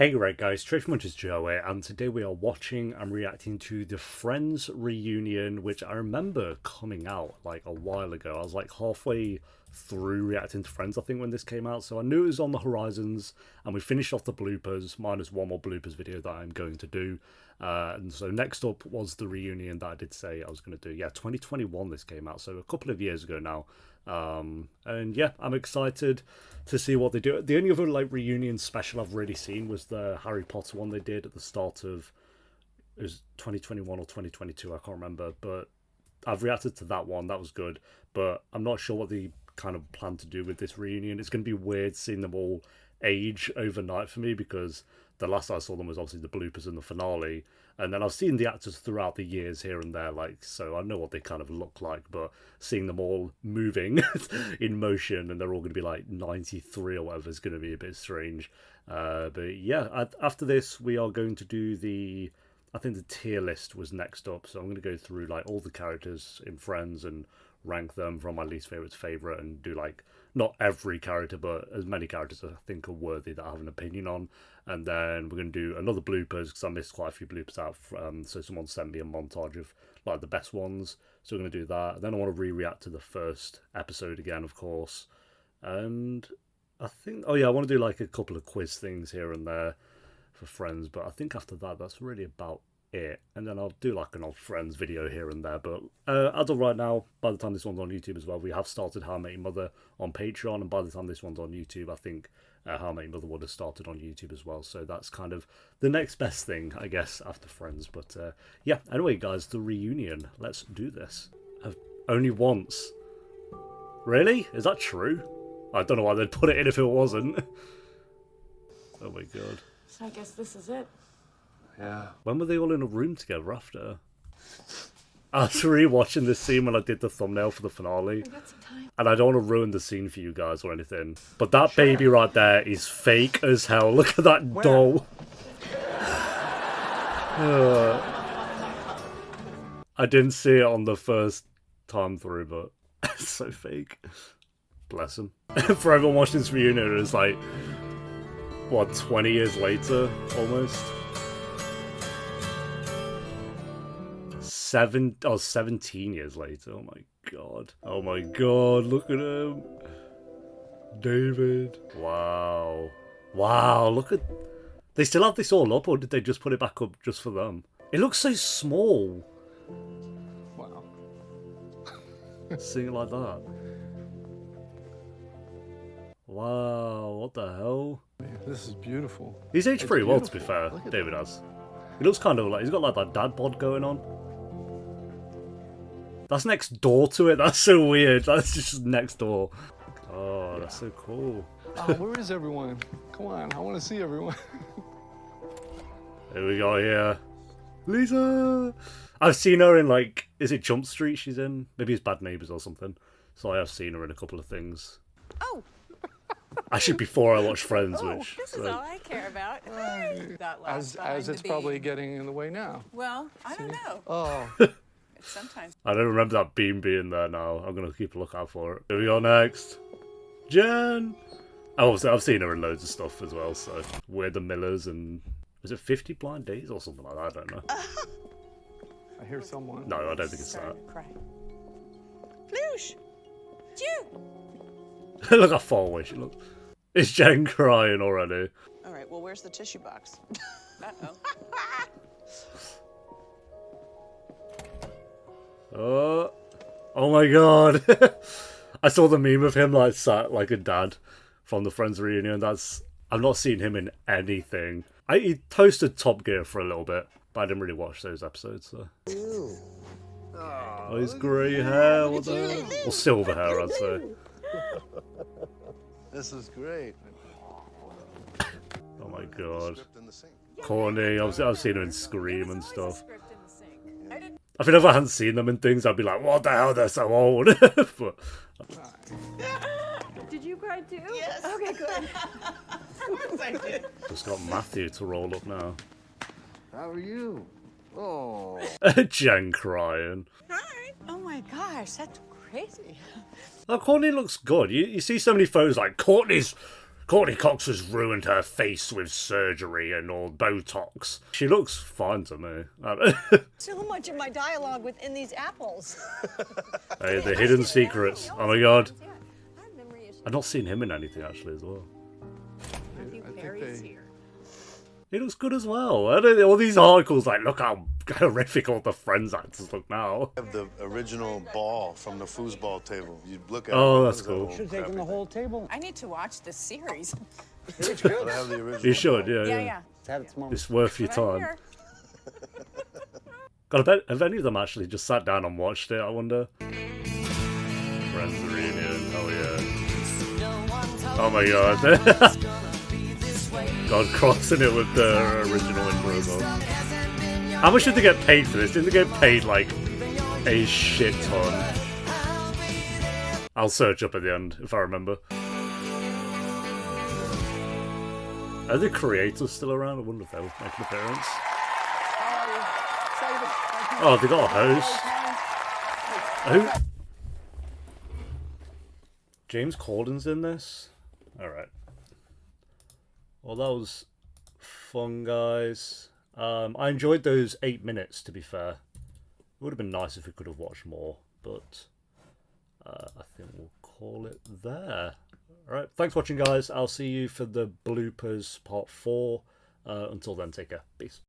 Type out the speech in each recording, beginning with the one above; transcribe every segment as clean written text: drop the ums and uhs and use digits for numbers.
Hey right guys, TheTrophyMuncher's Joe here, and today we are watching and reacting to the Friends reunion, which I remember coming out like a while ago. I was like halfway through reacting to Friends, I think, when this came out, so I knew it was on the horizons, and we finished off the bloopers, minus one more bloopers video that I'm going to do. And so next up was the reunion that I did say I was going to do. Yeah, 2021 this came out, so a couple of years ago now. And yeah, I'm excited to see what they do. The only other like reunion special I've really seen was the Harry Potter one they did at the start of, it was 2021 or 2022, I can't remember, but I've reacted to that one. That was good, but I'm not sure what they kind of plan to do with this reunion. It's going to be weird seeing them all age overnight for me, because the last I saw them was obviously the bloopers and the finale, and then I've seen the actors throughout the years here and there, like, so I know what they kind of look like, but seeing them all moving in motion and they're all going to be like 93 or whatever is going to be a bit strange. But yeah, after this we are going to do I think the tier list was next up, so I'm going to go through like all the characters in Friends and rank them from my least favourite to favourite, and do like not every character but as many characters I think are worthy that I have an opinion on. And then we're going to do another bloopers, because I missed quite a few bloopers out, so someone sent me a montage of like the best ones, so we're going to do that. And then I want to react to the first episode again, of course, and I think, oh yeah, I want to do like a couple of quiz things here and there for Friends, but I think after that that's really about it. And then I'll do like an old Friends video here and there. But as of right now, by the time this one's on YouTube as well, we have started How I Met Your Mother on Patreon, and by the time this one's on YouTube, I think How I Met Your Mother would have started on YouTube as well. So that's kind of the next best thing, I guess, after Friends. But yeah, anyway guys, the reunion, let's do this. Only once. Really? Is that true? I don't know why they'd put it in if it wasn't. Oh my god. So I guess this is it. Yeah. When were they all in a room together after? I was rewatching this scene when I did the thumbnail for the finale, We got some time. and I don't want to ruin the scene for you guys or anything, but that baby right there is fake as hell. Look at that doll. I didn't see it on the first time through, but it's so fake. Bless him. For everyone watching this reunion, it's like, what, 20 years later, almost? 17 years later. Oh my god. Oh my god, look at him. David. Wow. Wow, look at... They still have this all up, or did they just put it back up just for them? It looks so small. Wow. Seeing it like that. Wow, what the hell? This is beautiful. He's aged pretty well, to be beautiful. fair, Look at David has. He looks kind of like, he's got like that dad bod going on. That's next door to it, that's so weird. That's just next door. Oh, that's so cool. Oh, where is everyone? Come on, I want to see everyone. Here we go, here. Lisa! I've seen her in like, is it Jump Street she's in? Maybe it's Bad Neighbours or something. So I have seen her in a couple of things. Oh, Actually, before I watched Friends, oh, which... this is all I care about. That last As it's probably getting in the way now. Well, I don't know. Oh, It's sometimes. I don't remember that beam being there now. I'm going to keep a lookout for it. Here we go next. Jen! Oh, so I've seen her in loads of stuff as well, so... We're the Millers and... Was it 50 Blind Days or something like that? I don't know. I hear someone. No, I don't think it's that. Starting to cry. Ploosh! Jew! Look how far away she looks. Is Jen crying already? All right, well, where's the tissue box? Uh-oh. Oh my god. I saw the meme of him like sat like a dad from the Friends reunion. I've not seen him in anything. He toasted Top Gear for a little bit, but I didn't really watch those episodes, so. Oh, his grey hair, what the hell? Or silver hair, I'd say. This is great. Oh my god. Courtney, I've seen her in Scream and stuff. I think if I hadn't seen them in things, I'd be like, what the hell, they're so old. But... Did you cry too? Yes. Okay, good. Of course I did. Just got Matthew to roll up now. How are you? Oh. Jen crying. Hi. Oh my gosh, that's crazy. Oh, Courtney looks good. You see so many photos like, Courtney's Courtney Cox has ruined her face with surgery and all Botox. She looks fine to me. So much of my dialogue within these apples. Hey, the hidden secrets. Oh my god. I've not seen him in anything actually as well. I think they... He looks good as well. I don't know, all these articles like, look how horrific all the Friends actors look now. Have the original ball from the foosball table. You look at Oh, it. that's cool. Should have taken the whole table. I need to watch this series. It's good. I have the original. You should, ball. yeah. It's had its moment. It's worth your But I'm time. here. God, I bet have any of them actually just sat down and watched it, I wonder? Friends reunion, oh yeah. Oh my god. God, crossing it with the original intro as well. How much did they get paid for this? Didn't they get paid like a shit ton? I'll search up at the end if I remember. Are the creators still around? I wonder if they'll make an appearance. Oh, they got a host. Who? James Corden's in this? Alright. Well, that was fun, guys. I enjoyed those 8 minutes, to be fair. It would have been nice if we could have watched more, but I think we'll call it there. Alright, thanks for watching, guys. I'll see you for the bloopers part 4. Until then, take care. Peace.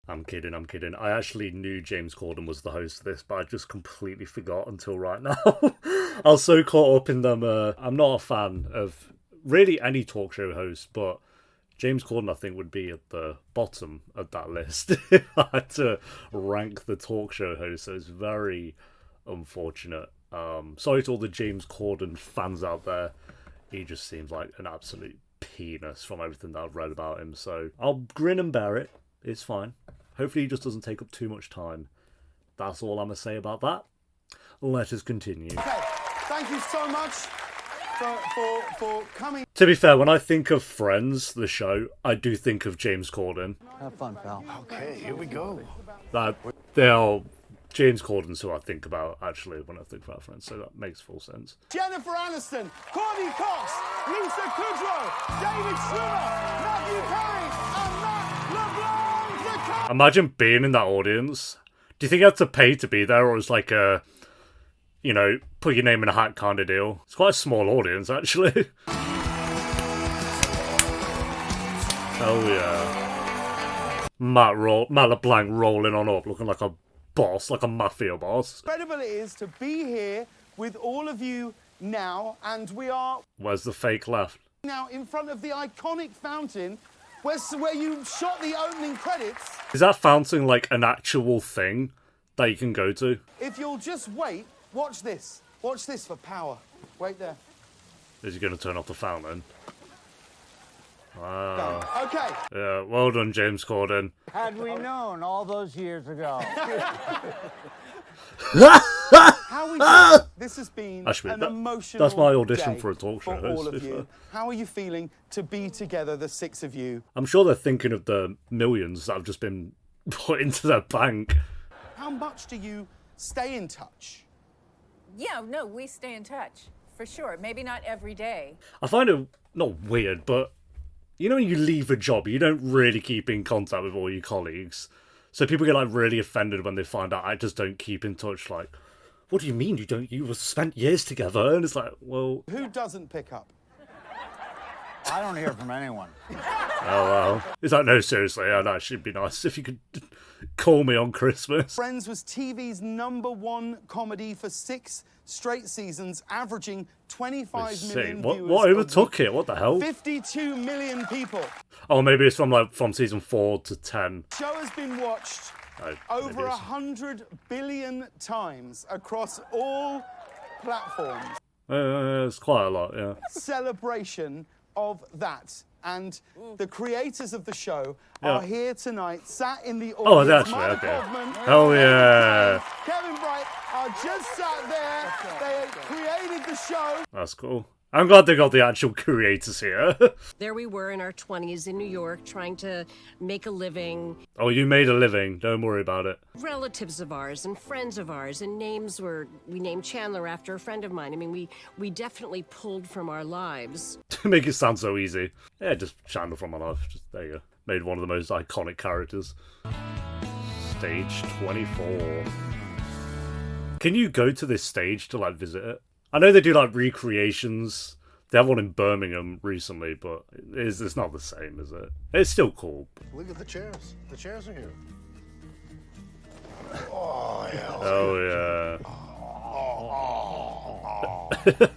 I'm kidding. I actually knew James Corden was the host of this, but I just completely forgot until right now. I was so caught up in them. I'm not a fan of really any talk show host, but James Corden, I think, would be at the bottom of that list if I had to rank the talk show hosts. So it's very unfortunate. Sorry to all the James Corden fans out there. He just seems like an absolute penis from everything that I've read about him. So I'll grin and bear it. It's fine. Hopefully he just doesn't take up too much time. That's all I'm going to say about that. Let us continue. Okay, thank you so much for coming. To be fair, when I think of Friends, the show, I do think of James Corden. Have fun, pal. Okay, here we go. They are James Corden's who I think about, actually, when I think about Friends, so that makes full sense. Jennifer Aniston, Courtney Cox, Lisa Kudrow, David Schwimmer, Matthew Perry, and Matt LeBlanc. Imagine being in that audience. Do you think you have to pay to be there, or is like a, you know, put your name in a hat kind of deal? It's quite a small audience, actually. Oh yeah. Matt LeBlanc rolling on up, looking like a boss, like a mafia boss. Incredible it is to be here with all of you now, and we are Where's the fake laugh? now in front of the iconic fountain where you shot the opening credits. Is that fountain like an actual thing that you can go to? If you'll just wait, watch this. Watch this for power. Wait there. Is he going to turn off the fountain? Wow. Okay. Yeah, well done, James Corden. Had we known all those years ago. How are we doing? This has been Actually, an emotional that's my audition day for a talk show for all host, of you. How are you feeling to be together, the 6 of you? I'm sure they're thinking of the millions that have just been put into their bank. How much do you stay in touch? Yeah, no, we stay in touch, for sure. Maybe not every day. I find it not weird, but you know when you leave a job, you don't really keep in contact with all your colleagues. So people get like really offended when they find out I just don't keep in touch. Like, what do you mean you don't? You spent years together, and it's like, well, Who doesn't pick up? I don't hear from anyone. oh well. It's like, no, seriously, yeah, that should be nice if you could call me on Christmas. Friends was TV's #1 comedy for 6 straight seasons, averaging 25 million viewers. What a overtook week. it? What the hell? 52 million people. Oh, maybe it's from season 4 to 10. The show has been watched Oh, over maybe it's- 100 billion times across all platforms. It's quite a lot, yeah. Celebration of that. And the creators of the show are here tonight, sat in the audience. Oh, that's actually, Mike okay. Hoffman, Hell yeah. Kevin Bright are just sat there. They created the show. That's cool. I'm glad they got the actual creators here. There we were in our 20s in New York trying to make a living. Oh, you made a living. Don't worry about it. Relatives of ours and friends of ours, and we named Chandler after a friend of mine. I mean, we definitely pulled from our lives. To make it sound so easy. Yeah, just Chandler from my life. Just, there you go. Made one of the most iconic characters. Stage 24. Can you go to this stage to, like, visit it? I know they do, like, recreations. They have one in Birmingham recently, but it's not the same, is it? It's still cool. Look at the chairs. The chairs are here. Oh, yeah. Oh, yeah.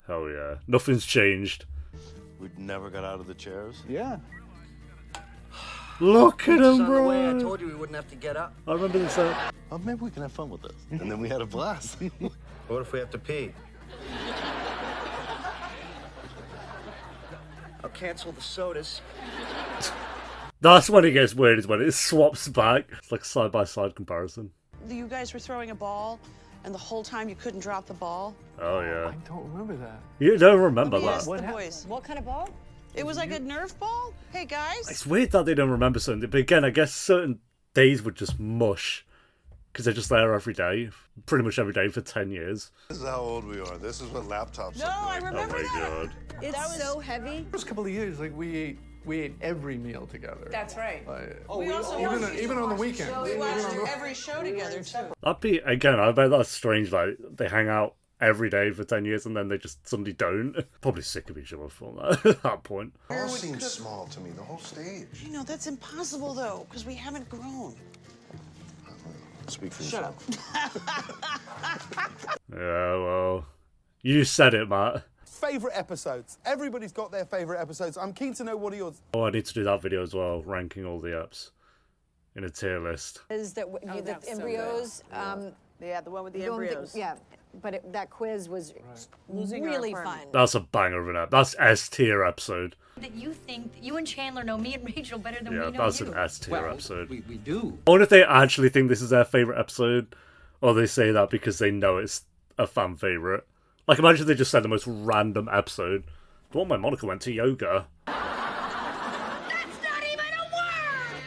Hell yeah. Nothing's changed. We never got out of the chairs. Yeah. Look at him, bro. I told you we wouldn't have to get up. I remember this. Oh, maybe we can have fun with this. And then we had a blast. What if we have to pee? I'll cancel the sodas. That's when it gets weird, is when it swaps back. It's like side-by-side comparison. You guys were throwing a ball, and the whole time you couldn't drop the ball. Oh, yeah. I don't remember that. You don't remember Let me ask that. the boys. What kind of ball? It was like a Nerf ball? Hey, guys. It's weird that they don't remember something. But again, I guess certain days would just mush. Because they're just there every day. Pretty much every day for 10 years. This is how old we are. This is what laptops No, look I like. remember Oh, my that. God. It's so heavy. First couple of years, like we ate every meal together. That's right. We also Even on the weekends. We watched every show together, too. That'd be, again, I bet that's strange. Like, they hang out every day for 10 years and then they just suddenly don't. Probably sick of each other from that at that point. It all seems small to me, the whole stage. You know, that's impossible, though, because we haven't grown. Speak for Shut up. yourself. Yeah, well, you said it, Matt. Favorite episodes. Everybody's got their favorite episodes. I'm keen to know what are yours. Oh, I need to do that video as well, ranking all the apps in a tier list. Is that the that's so embryos? Yeah, the one with the the one with embryos. yeah, but that quiz was Losing our really fun. apartment. That's a banger of an app. That's S tier episode. That you think you and Chandler know me and Rachel better than Yeah, we know that's you. an S tier episode. We do. I wonder if they actually think this is their favourite episode, or they say that because they know it's a fan favourite. Like, imagine they just said the most random episode. The one where Monica went to yoga. That's not even a word!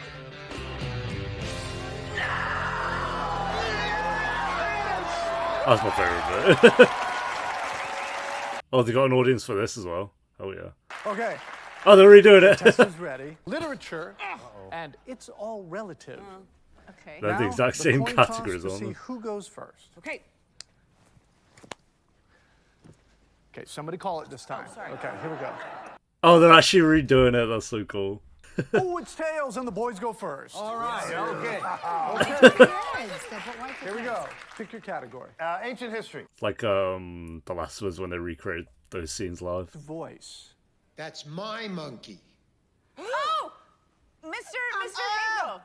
That's my favourite bit. Oh, they got an audience for this as well. Oh, yeah. Okay, Oh, they're redoing it. test is ready. Literature, and it's all relative. Okay. They're the Now, exact same coin toss categories, to aren't see they? who goes first. Okay. Okay, somebody call it this time. Okay, here we go. Oh, they're actually redoing it. That's so cool. Oh, it's tails, and the boys go first. All right, okay. Here we go. Pick your category. Ancient history. It's like The Last of Us when they recreate those scenes live. Voice. That's my monkey. Oh! Mr. Hinkle.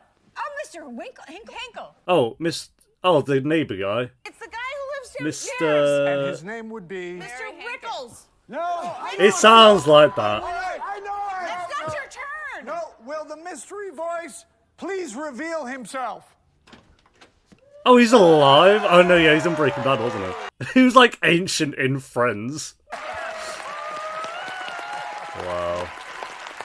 Oh, Mr. Hinkle. Oh, the neighbour guy. It's the guy who lives Mr. And his name would be... Mr. Rickles. No! It sounds like that. All right, I know it! It's not your turn. No, will the mystery voice please reveal himself? Oh, he's alive? Oh, no, yeah, he's in Breaking Bad, wasn't he? He was, like, ancient in Friends. Wow.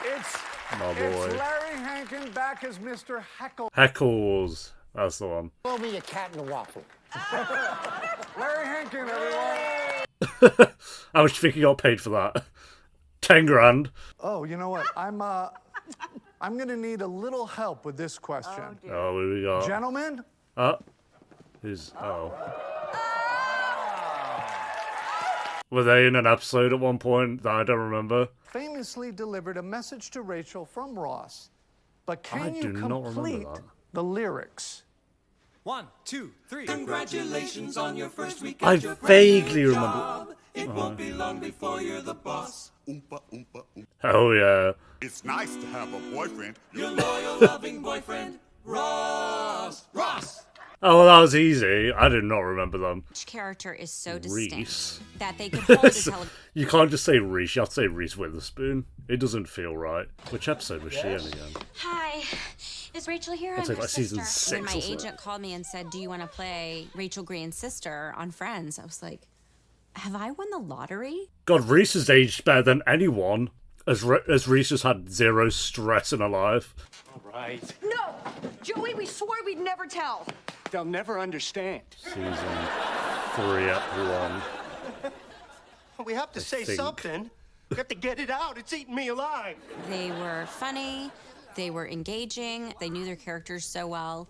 It's My boy. Larry Hankin back as Mr. Heckle. Heckles. That's the one. Throw me a cat and a waffle. Larry Hankin, everyone. How much do you think he got paid for that? 10 grand. Oh, you know what? I'm gonna need a little help with this question. Oh, here we go. Gentlemen, Who's... Oh. Were they in an episode at one point that I don't remember? famously delivered a message to Rachel from Ross, but I can do you not remember complete that. the lyrics? 1, 2, 3. Congratulations on your first week. I vaguely remember. It won't be long before you're the boss. Oompa, oompa, oompa. Oh, yeah. It's nice to have a boyfriend. Your loyal, loving boyfriend, Ross. Ross! Oh, well, that was easy. I did not remember them. Each character is so distinct Reese. that they could hold a television. You can't just say Reese, you have to say Reese Witherspoon. It doesn't feel right. Which episode was she in again? Hi, is Rachel here? I'll I'm take, her like, season sister. When 6 my or something. agent called me and said, "Do you want to play Rachel Green's sister on Friends?" I was like, Have I won the lottery? God, Reese has aged better than anyone, as Reese has had zero stress in her life. All right. No! Joey, we swore we'd never tell. They'll never understand. Season 3 at 1. We have to say think. something. We have to get it out. It's eating me alive. They were funny. They were engaging. They knew their characters so well.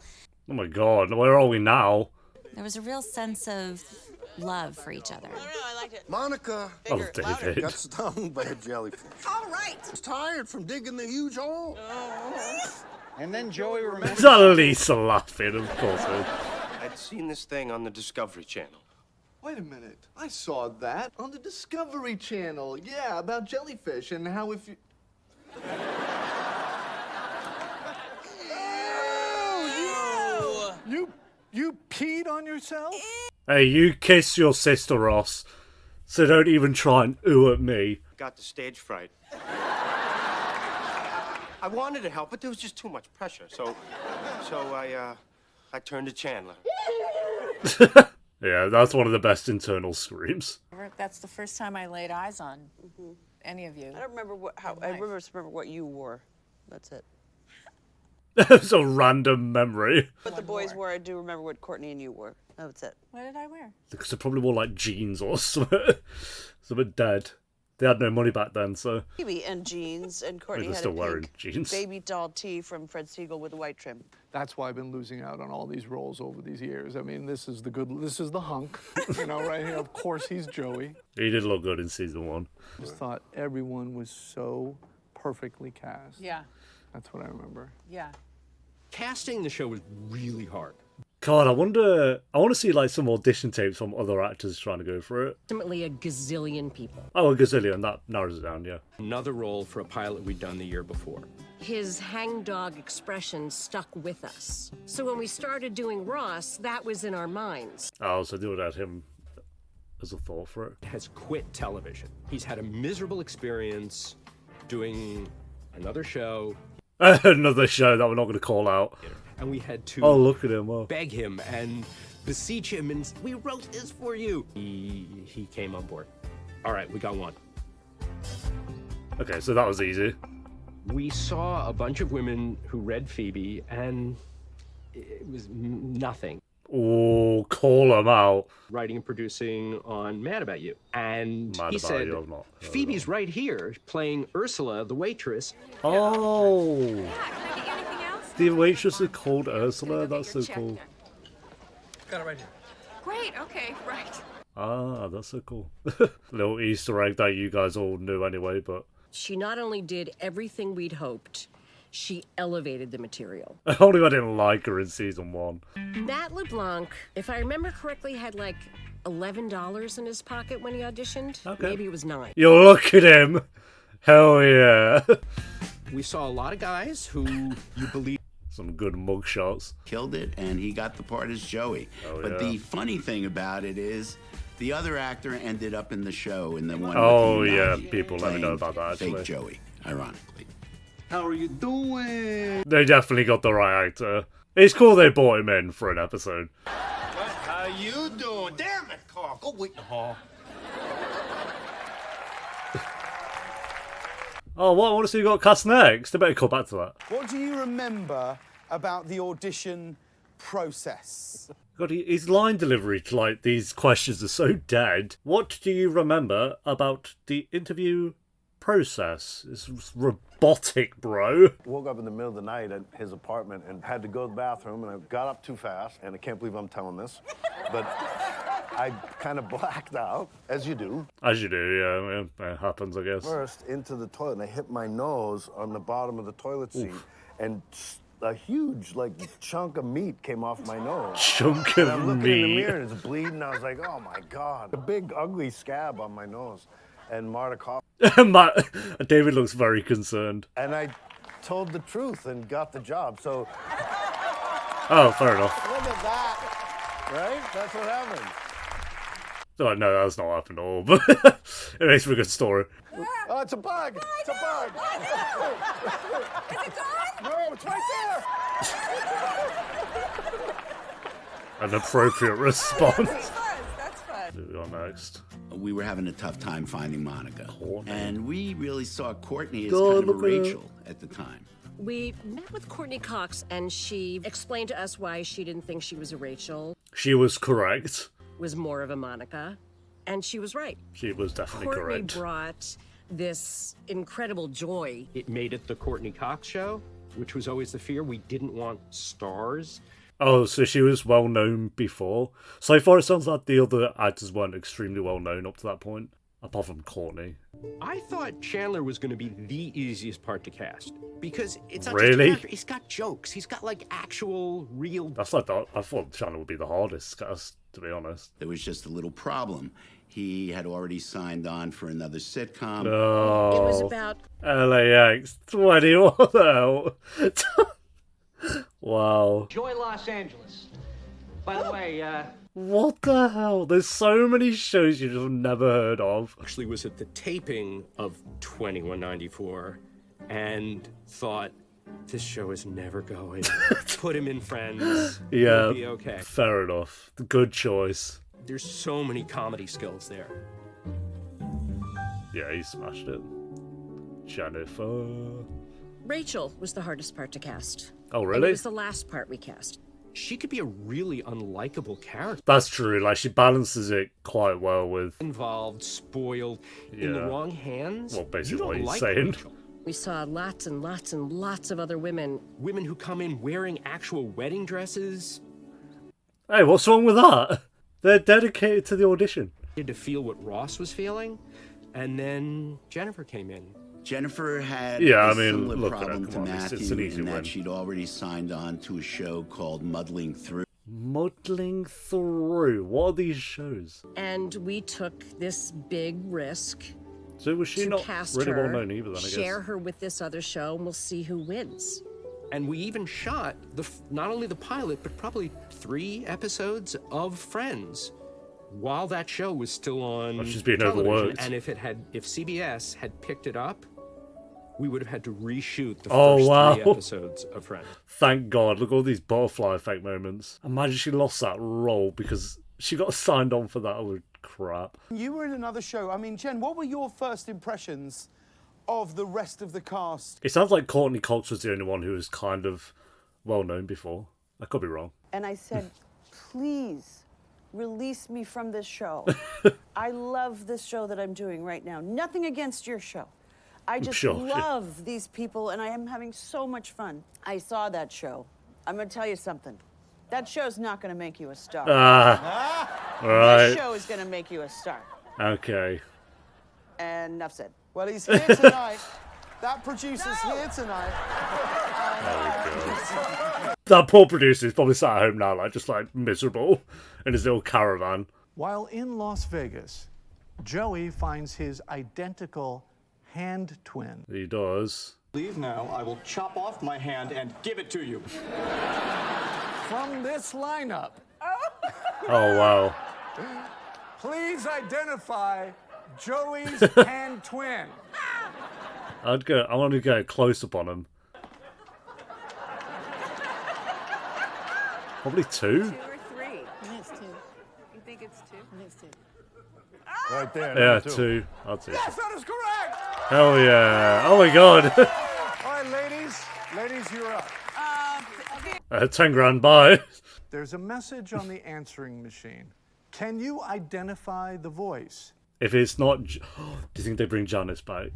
Oh my god, where are we now? There was a real sense of love for each other. I don't know, I liked it. Monica Oh, Bigger, louder. David. got stung by a jellyfish. All right. She's tired from digging the huge hole. And then Joey remembered. Is that Lisa laughing? Of course it is. I'd seen this thing on the Discovery Channel. Wait a minute. I saw that on the Discovery Channel. Yeah, about jellyfish and how if you... You peed on yourself? Hey, you kiss your sister, Ross. So don't even try and ooh at me. Got the stage fright. I wanted to help, but there was just too much pressure. So I turned to Chandler. Yeah, that's one of the best internal screams. That's the first time I laid eyes on any of you. I don't remember remember what you wore. That's it. It's a random memory. What the boys wore, I do remember what Courtney and you wore. That's it. What did I wear? Because they probably wore like jeans or something. Something dead. They had no money back then, so. Baby and jeans, and Courtney they're had still a wearing pink jeans. baby doll tee from Fred Siegel with a white trim. That's why I've been losing out on all these roles over these years. I mean, this is the hunk, you know, right here. Of course, he's Joey. He did look good in season 1. Just thought everyone was so perfectly cast. Yeah, That's what I remember. yeah. Casting the show was really hard. God, I want to see like some audition tapes from other actors trying to go for it. Ultimately, a gazillion people. Oh, a gazillion, that narrows it down, yeah. Another role for a pilot we'd done the year before. His hangdog expression stuck with us. So when we started doing Ross, that was in our minds. Oh, so they would have him as a thought for it. Has quit television. He's had a miserable experience doing another show. Another show that we're not going to call out. And we had to look at him. Oh. beg him and beseech him, and we wrote this for you. He came on board. All right, we got one. Okay, so that was easy. We saw a bunch of women who read Phoebe, and it was nothing. Oh, call him out. Writing and producing on Mad About You. And Mad he About said, You, I've not heard Phoebe's right here, playing Ursula, the waitress. Oh. Yeah, can I get you anything else? The waitress is called Ursula. That's so cool. Got it right here. Great, okay, right. Ah, that's so cool. Little Easter egg that you guys all knew anyway, but She not only did everything we'd hoped, she elevated the material. only I didn't like her in season 1. Matt LeBlanc, if I remember correctly, had like $11 in his pocket when he auditioned. Okay. Maybe it was 9. You look at him. Hell yeah. We saw a lot of guys who you believe. Some good mugshots. Killed it, and he got the part as Joey. Oh, but yeah. the funny thing about it is, the other actor ended up in the show in the one. Oh, with the yeah, Unagi, people let me know about that, Fake actually. Joey, ironically. How are you doing? They definitely got the right actor. It's cool they brought him in for an episode. How you doing? Damn it, Carl. Go wait in the hall. Oh, what? I want to see who got cast next. They better come back to that. What do you remember about the audition process? God, his line delivery to like these questions are so dead. What do you remember about the interview process? It's robotic, bro. Woke up in the middle of the night at his apartment and had to go to the bathroom, and I got up too fast, and I can't believe I'm telling this, but I kind of blacked out, as you do. As you do, yeah. It happens, I guess. First, into the toilet, and I hit my nose on the bottom of the toilet seat, and a huge, like, chunk of meat came off my nose. Chunk And of I'm looking in the meat. mirror, and it's bleeding. I was like, oh, my God. A big, ugly scab on my nose. And Marta coughed. David looks very concerned. And I told the truth and got the job, so... Oh, fair enough. Look at that, right? That's what happened. Oh, no, that's not happened at all, but it makes for a good story. Oh, it's a bug! It's a bug! Is it gone? No, it's right there! An appropriate response. That's fun. Who we got next? We were having a tough time finding Monica. Courtney. And we really saw Courtney as God, kind of a look at her. Rachel at the time. We met with Courtney Cox, and she explained to us why she didn't think she was a Rachel, She was correct. was more of a Monica, and she was right. She was definitely Courtney correct. brought this incredible joy. It made it the Courtney Cox show, which was always the fear. We didn't want stars. Oh, so she was well known before. So far, it sounds like the other actors weren't extremely well known up to that point, apart from Courtney. I thought Chandler was going to be the easiest part to cast because it's not just a Really? character. He's got jokes. He's got like actual, real. That's like that. I thought Chandler would be the hardest cast, to be honest. There was just a little problem. He had already signed on for another sitcom. Oh, It was about LAX 20. What the hell? Wow. Joy Los Angeles. By the way, What the hell? There's so many shows you've just never heard of. Actually was at the taping of 2194 and thought, this show is never going. Put him in Friends. Yeah, It'll be okay. fair enough. Good choice. There's so many comedy skills there. Yeah, he smashed it. Jennifer. Rachel was the hardest part to cast. Oh, And really? it was the last part we cast. She could be a really unlikable character. That's true. Like, she balances it quite well with... Involved, spoiled, in the Yeah. wrong hands. Well, basically you don't what he's like saying. Rachel. We saw lots and lots and lots of other women. Women who come in wearing actual wedding dresses. Hey, what's wrong with that? They're dedicated to the audition. Had to feel what Ross was feeling, and then Jennifer came in. Jennifer had Yeah, a I mean, similar look at her, problem come to on, Matthew it's an easy in win. that she'd already signed on to a show called Muddling Through. Muddling Through. What are these shows? And we took this big risk So was she to not cast really her, well known either then, I share guess? her with this other show, and we'll see who wins. And we even shot not only the pilot, but probably 3 episodes of Friends while that show was still on Oh, she's being television. overworked. And if CBS had picked it up, we would have had to reshoot the Oh, first wow. 3 episodes of Friends. Thank God. Look at all these butterfly effect moments. Imagine she lost that role because she got signed on for that other crap. You were in another show. I mean, Jen, what were your first impressions of the rest of the cast? It sounds like Courtney Cox was the only one who was kind of well known before. I could be wrong. And I said, please release me from this show. I love this show that I'm doing right now. Nothing against your show. I just Sure. love these people, and I am having so much fun. I saw that show. I'm going to tell you something. That show's not going to make you a star. All right. This show is going to make you a star. Okay. And enough said. Well, he's here tonight. That producer's here tonight. That poor producer is probably sat at home now, like just like miserable in his little caravan. While in Las Vegas, Joey finds his identical hand twin. He does. leave now. I will chop off my hand and give it to you. From this lineup, Oh wow. please identify Joey's hand twin. I want to go close up on him. Probably 2. 2 or 3? It's 2. You think it's 2? It's 2. Right there. Yeah, number 2. I'd say. Yes, that is correct. Hell yeah. Oh my god. All right, ladies, you're up. 10 grand, bye. There's a message on the answering machine. Can you identify the voice? If it's not... do you think they bring Janice back?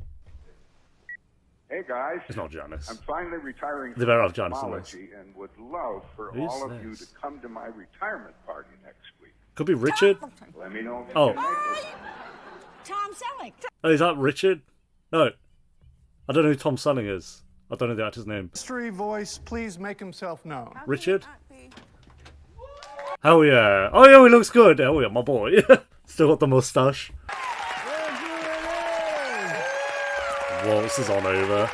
Hey guys, It's not Janice. I'm finally retiring They from better have Janice in this. cosmology and would love for Who's all of you this? to come to my retirement party next week. Could be Richard. Let me know if you Oh. can make it. Tom Selleck. Oh, is that Richard? No. I don't know who Tom Selleck is. I don't know the actor's name. Mystery voice, please make himself known. Richard? Hell yeah. Oh yeah, he looks good. Oh yeah, my boy. Still got the mustache. Waltz is on over.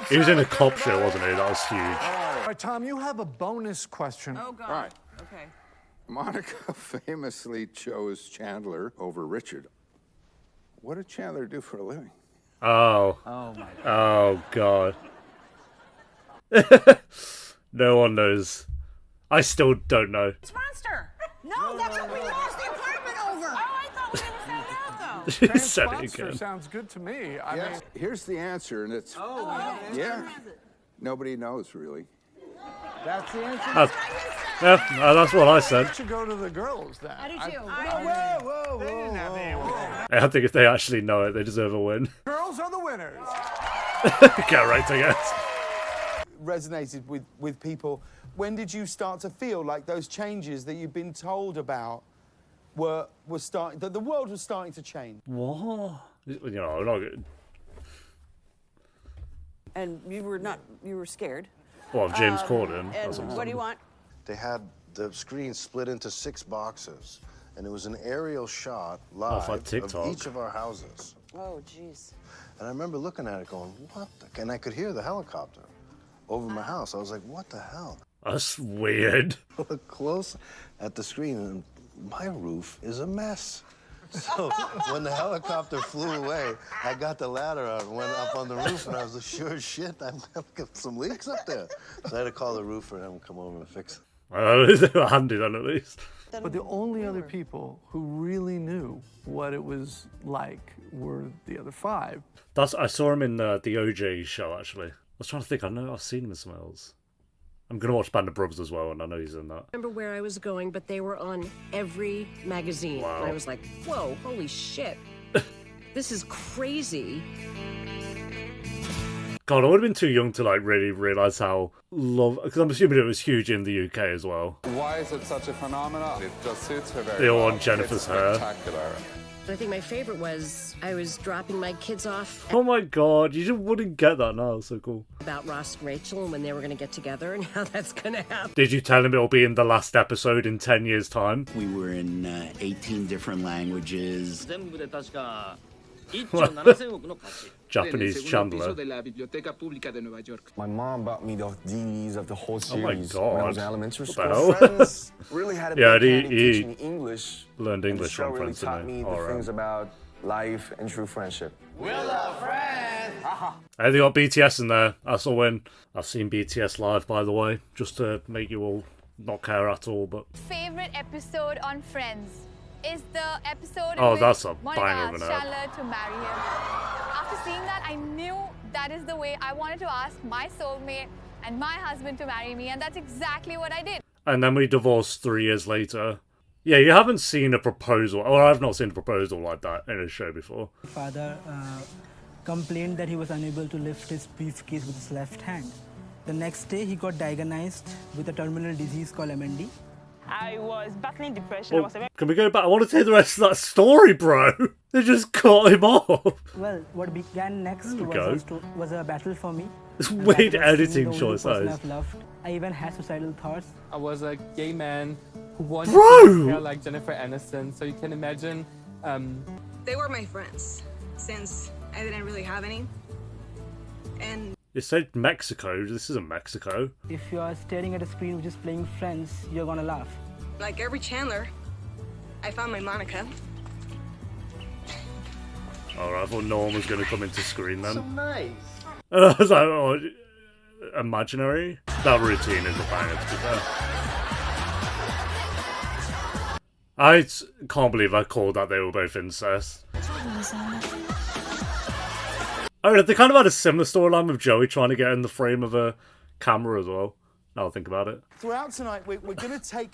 He was in a cop show, wasn't he? That was huge. All right, Tom, you have a bonus question. Oh, God. Right. Okay. Monica famously chose Chandler over Richard. What did Chandler do for a living? Oh. Oh, my Oh, God. No one knows. I still don't know. Monster. No, that's what we lost the Said it Sponsor again. sounds good to me. I mean, Here's the answer, and it's yeah. Nobody knows really. That's the answer. That's what I said. I should go to the girls then. I do too. Whoa. They didn't have the answer. I think if they actually know it, they deserve a win. Girls are the winners. Get right, I guess. Resonated with people. When did you start to feel like those changes that you've been told about were starting, that the world was starting to change? What? You know, not good. And you were scared. Well, of James Corden. And what do you want? They had the screen split into 6 boxes, and it was an aerial shot live like TikTok. of each of our houses. Oh, jeez. And I remember looking at it going, what the? And I could hear the helicopter over my house. I was like, what the hell? That's weird. Look close at the screen, and my roof is a mess. So when the helicopter flew away, I got the ladder out and went up on the roof, and I was like, sure as shit, I'm gonna get some leaks up there. So I had to call the roofer and have him come over and fix it. They were handy then, at least. But the only other people who really knew what it was like were the other 5. I saw him in the OJ show, actually. I was trying to think. I know I've seen him in some else. I'm going to watch Band of Brothers as well, and I know he's in that. I remember where I was going, but they were on every magazine. Wow. And I was like, whoa, holy shit. This is crazy. God, I would have been too young to like really realize how because I'm assuming it was huge in the UK as well. Why is it such a phenomenon? It just suits her very They all well. want Jennifer's It's hair. spectacular. But I think my favorite was I was dropping my kids off Oh my God, you just wouldn't get that now. It's so cool. about Ross and Rachel and when they were going to get together and how that's going to happen. Did you tell him it'll be in the last episode in 10 years' time? We were in 18 different languages. Japanese Chandler. My mom bought me the DVDs of the whole Oh my series when I was God. in elementary What school. the hell? Friends really had a Yeah, big hand in he teaching me English. learned and English the show from really friends, taught didn't he? me the Alright. things about life and true friendship. Hey, they got BTS in there. That's a win. I've seen BTS live, by the way, just to make you all not care at all. But Favorite episode on Friends is the episode Oh, in which that's a Monica banger of an asked ad. Chandler to marry him. After seeing that, I knew that is the way I wanted to ask my soulmate and my husband to marry me, and that's exactly what I did. and then we divorced 3 years later. Yeah, you haven't seen a proposal, or I've not seen a proposal like that in a show before. Father complained that he was unable to lift his briefcase with his left hand. The next day, he got diagnosed with a terminal disease called MND. I was battling depression. Well, can we go back? I want to hear the rest of that story, bro. They just cut him off. Well, what began next There we go. was a battle for me. It's And weird that was editing seeing the only choice, that person is. I've loved. I even had suicidal thoughts. I was a gay man who wanted Bro! to hair like Jennifer Aniston, so you can imagine. They were my friends, since I didn't really have any. And It said Mexico. This isn't Mexico. If you are staring at a screen which is playing Friends, you're gonna laugh. like every Chandler, I found my Monica. Alright, I thought Norm was going to come into screen then. So nice. I was like, oh, imaginary? That routine is a banger, to be fair. Can't believe I called that they were both incest. I mean, they kind of had a similar storyline with Joey trying to get in the frame of a camera as well. Now I think about it. Throughout tonight, we're going to take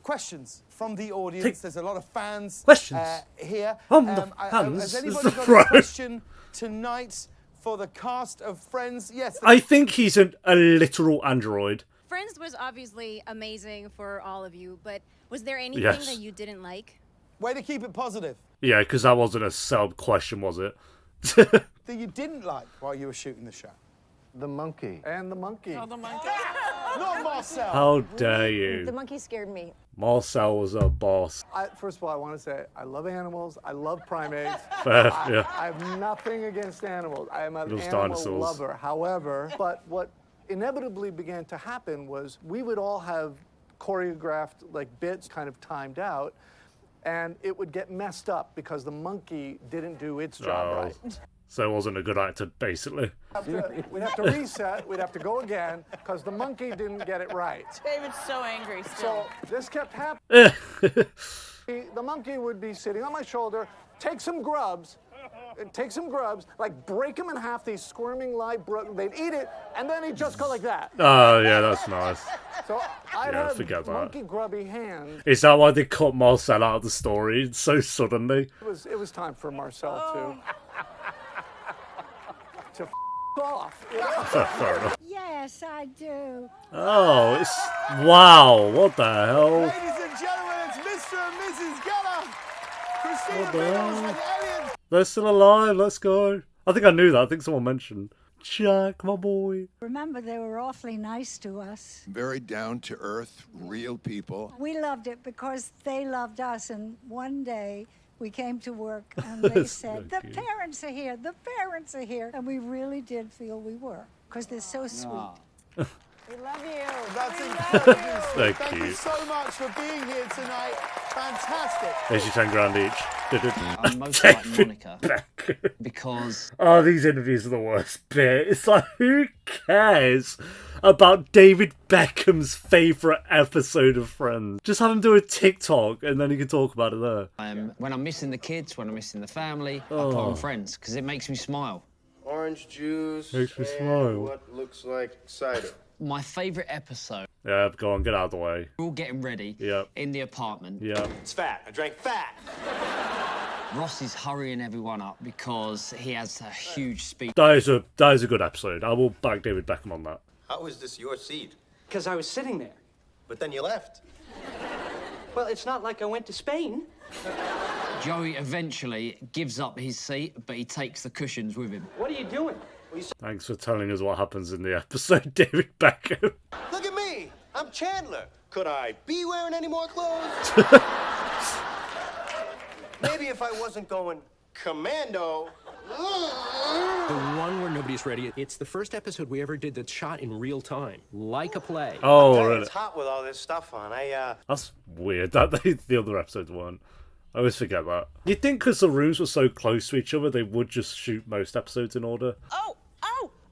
questions from the audience. There's a lot of fans Questions? here. The fans? Has This anybody is got right. a question tonight for the cast of Friends? Yes. I think he's a literal android. Friends was obviously amazing for all of you, but was there anything Yes. that you didn't like? Way to keep it positive. Yeah, because that wasn't a sub question, was it? That you didn't like while you were shooting the show. The monkey. And the monkey. Oh, the monkey. Not Marcel. How dare you? The monkey scared me. Marcel was a boss. First of all, I want to say I love animals. I love primates. Fair, I, yeah. I have nothing against animals. I am an Loves animal dinosaurs. lover. However, but what inevitably began to happen was we would all have choreographed like bits kind of timed out, and it would get messed up because the monkey didn't do its job Oh. right. So it wasn't a good actor, basically. We'd have to reset. We'd have to go again because the monkey didn't get it right. David's so angry still. So this kept happening. The monkey would be sitting on my shoulder, take some grubs, like break them in half, these squirming live they'd eat it, and then he'd just go like that. Oh, yeah, that's nice. So I'd Yeah, have forget that. monkey grubby hands. Is that why they cut Marcel out of the story so suddenly? It was time for Marcel to f off. You know? Fair enough. Yes, I do. Oh, it's... Wow, what the hell? Ladies and gentlemen, it's Mr. and Mrs. Geller. Christina What the Biddles hell? and Elliot. They're still alive, let's go. I think I knew that, I think someone mentioned. Jack, my boy. Remember, they were awfully nice to us. Very down to earth, real people. We loved it because they loved us. And one day we came to work and they said, the parents are here, the parents are here. And we really did feel we were because they're so sweet. We love you. That's We incredible. love you. Thank you so much for being here tonight. Fantastic. Here's your 10 grand each. I'm most like Monica because Oh, these interviews are the worst bit. It's like, who cares about David Beckham's favourite episode of Friends? Just have him do a TikTok and then you can talk about it there. when I'm missing the kids, when I'm missing the family, I put on Friends because it makes me smile. Orange juice. Makes me and smile. What looks like cider. My favourite episode. Yeah, go on, get out of the way. We're all getting ready in the apartment. Yeah. It's fat. I drank fat. Ross is hurrying everyone up because he has a huge speech. That is a good episode. I will back David Beckham on that. How is this your seat? Because I was sitting there. But then you left. Well, it's not like I went to Spain. Joey eventually gives up his seat, but he takes the cushions with him. What are you doing? Thanks for telling us what happens in the episode, David Beckham. Look at me. I'm Chandler. Could I be wearing any more clothes? Maybe if I wasn't going commando. The one where nobody's ready. It's the first episode we ever did that's shot in real time, like a play. Oh, really? It's hot with all this stuff on. That's weird that the other episodes weren't. I always forget that. You'd think because the rooms were so close to each other, they would just shoot most episodes in order. Oh,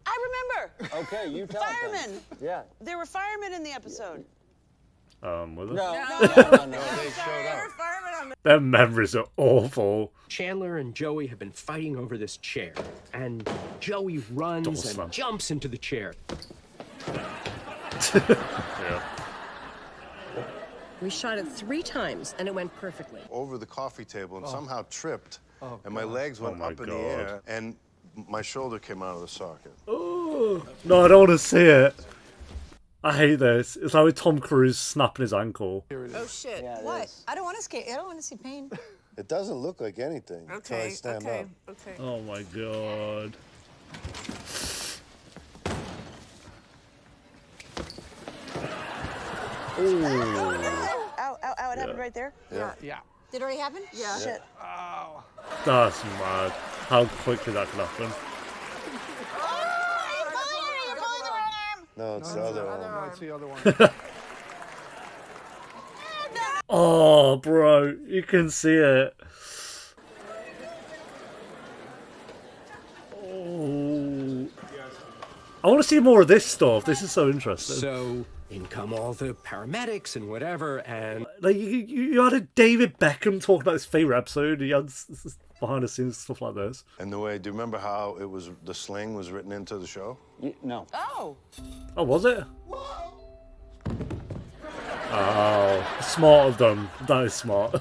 I remember. Okay, you tell Firemen. Yeah. There were firemen in the episode. Was it? No, they showed up. Their memories are awful. Chandler and Joey have been fighting over this chair, and Joey runs and jumps into the chair. Yeah. We shot it 3 times and it went perfectly. Over the coffee table and somehow tripped, and my legs went up in the air, and my shoulder came out of the socket. Oh, no, I don't want to see it. I hate this. It's like with Tom Cruise snapping his ankle. Oh shit! What? I don't want to skate. I don't want to see pain. It doesn't look like anything until I stand up. Okay. Oh my god. Ooh. Ow, it happened right there? Yeah. Did it already happen? Yeah. Shit. Oh. That's mad. How quickly that can happen. No, it's the other one. No, it's the other one. Oh, bro, you can see it. Oh. I want to see more of this stuff. This is so interesting. So in come all the paramedics and whatever, and like you had a David Beckham talk about his favorite episode. He had behind the scenes stuff like this. And the way, do you remember how it was? The sling was written into the show. No. Oh. Oh, was it? Oh, smart of them. That is smart.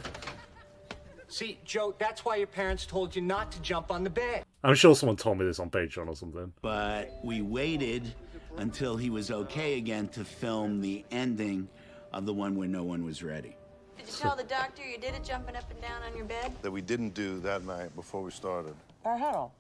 See, Joe, that's why your parents told you not to jump on the bed. I'm sure someone told me this on Patreon or something. But we waited until he was okay again to film the ending of the one where no one was ready. Did you tell the doctor you did it jumping up and down on your bed? That we didn't do that night before we started. Our huddle.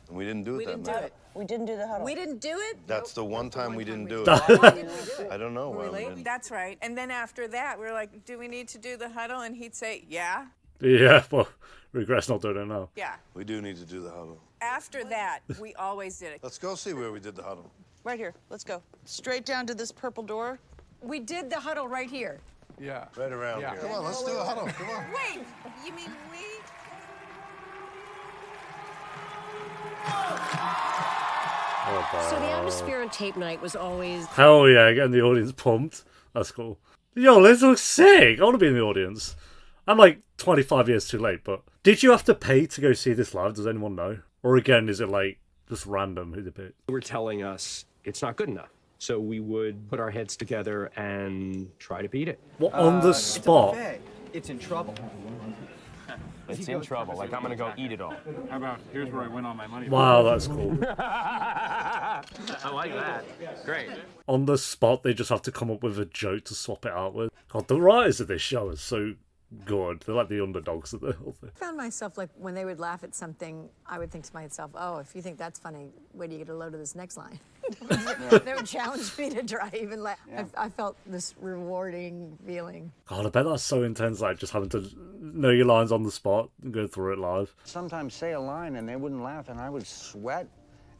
And we didn't do it that night. We didn't do the huddle. We didn't do it? That's the one time we didn't do it. Why didn't we do it? I don't know why we didn't. That's right. And then after that, we were like, do we need to do the huddle? And he'd say, yeah. Yeah, well, regrets not doing it now. Yeah. We do need to do the huddle. After that, we always did it. Let's go see where we did the huddle. Right here. Let's go. Straight down to this purple door. We did the huddle right here. Yeah. Right around here. Come on, let's do a huddle. Come on. Wait, you mean we? So the atmosphere on tape night was always... Hell yeah, getting the audience pumped. That's cool. Yo, this looks sick. I want to be in the audience. I'm like 25 years too late, but did you have to pay to go see this live? Does anyone know? Or again, is it like just random who they pick? They were telling us it's not good enough. So we would put our heads together and try to beat it. Well, on the spot. It's in trouble. It's in trouble. Like, I'm gonna go eat it all. How about, here's where I win all my money. Wow, that's cool. I like that. Great. On the spot, they just have to come up with a joke to swap it out with. God, the writers of this show are so good. They're like the underdogs of the whole thing. I found myself, like, when they would laugh at something, I would think to myself, oh, if you think that's funny, wait till you get a load of this next line. They would challenge me to try even laugh. Yeah. I felt this rewarding feeling. God, I bet that's so intense, like just having to know your lines on the spot and go through it live. Sometimes say a line and they wouldn't laugh, and I would sweat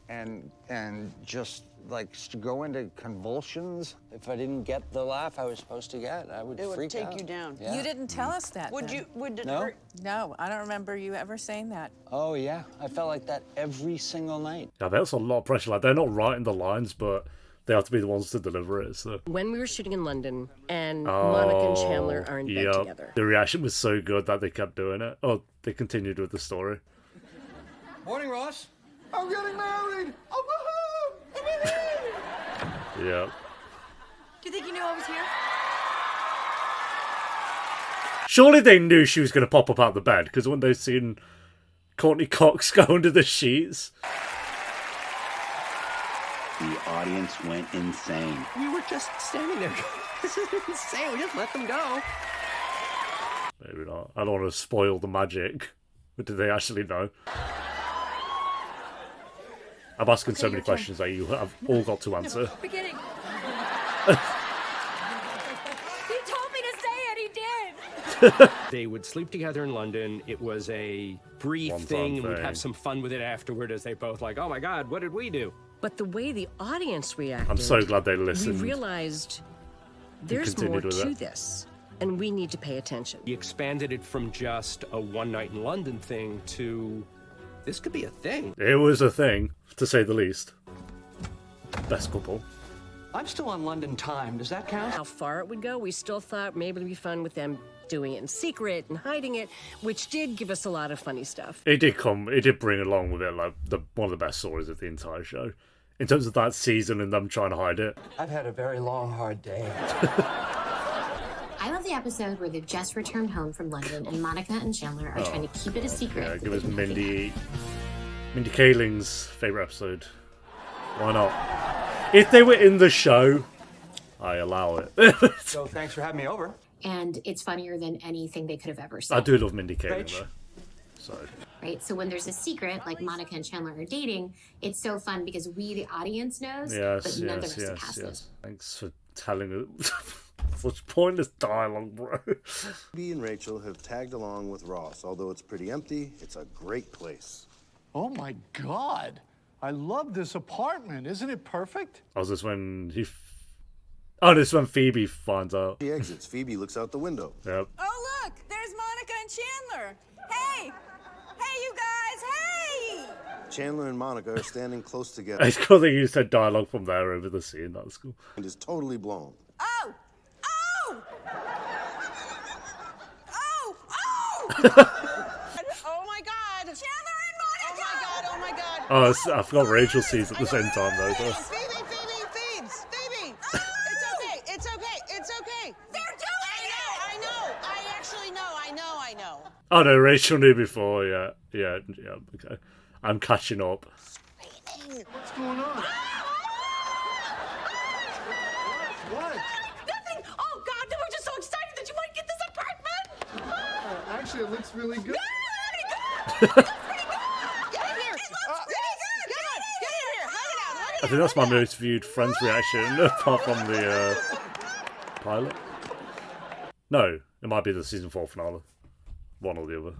and just like go into convulsions. If I didn't get the laugh I was supposed to get, I would freak out. It would take you down. Yeah. You didn't tell us that. Would then. it No? hurt? No, I don't remember you ever saying that. Oh, yeah. I felt like that every single night. Yeah, that's a lot of pressure. Like, they're not writing the lines, but they have to be the ones to deliver it. So When we were shooting in London and Monica and Chandler are in bed together. The reaction was so good that they kept doing it. Oh, they continued with the story. Morning, Ross. I'm getting married! Oh, woohoo! Yeah. Do you think you knew I was here? Surely they knew she was going to pop up out of the bed, because when they've seen Courtney Cox go under the sheets. The audience went insane. We were just standing there. This is insane. We just let them go. Maybe not. I don't want to spoil the magic. But did they actually know? I'm asking so many questions that you have all got to answer. Beginning. He told me to say it. He did. They would sleep together in London. It was a brief thing, and we'd have some fun with it afterward as they both like, oh my God, what did we do? But the way the audience reacted, I'm so glad they listened. We realized there's more to this, and we need to pay attention. We expanded it from just a one night in London thing to this could be a thing. It was a thing, to say the least. Best couple. I'm still on London time. Does that count? How far it would go, we still thought maybe it'd be fun with them doing it in secret and hiding it, which did give us a lot of funny stuff. It did bring along with it like one of the best stories of the entire show. In terms of that season and them trying to hide it. I've had a very long, hard day. I love the episode where they've just returned home from London and Monica and Chandler are trying to keep it a secret. Yeah, give us Mindy Kaling's favourite episode. Why not? If they were in the show, I allow it. So thanks for having me over. And it's funnier than anything they could have ever said. I do love Mindy Kaling though. So. Right? So when there's a secret, like Monica and Chandler are dating, it's so fun because we, the audience, knows, but none of the rest of the cast knows. Thanks for telling us. Such pointless dialogue, bro. Phoebe and Rachel have tagged along with Ross. Although it's pretty empty, it's a great place. Oh my God. I love this apartment. Isn't it perfect? Oh, is this when he... Oh, this is when Phoebe finds out. She exits. Phoebe looks out the window. Yep. Oh, look, there's Monica and Chandler. Hey! Hey, you guys, hey! Chandler and Monica are standing close together. It's cool that you said dialogue from there over the scene. That's cool. And is totally blown. Oh! Oh! Oh! Oh! Oh my God! Chandler and Monica! Oh my God! Oh my God! Oh, I forgot Rachel sees at the same time though. So. Phoebe! It's okay! It's okay! It's okay! They're doing it! I know! I actually know! I know! Oh no, Rachel knew before. Yeah. Okay, I'm catching up. What's going on? What? Nothing. Oh God, we're just so excited that you might get this apartment. Actually, it looks really good. I think that's my most viewed Friends reaction, apart from the pilot. No, it might be the season 4 finale. One or the other.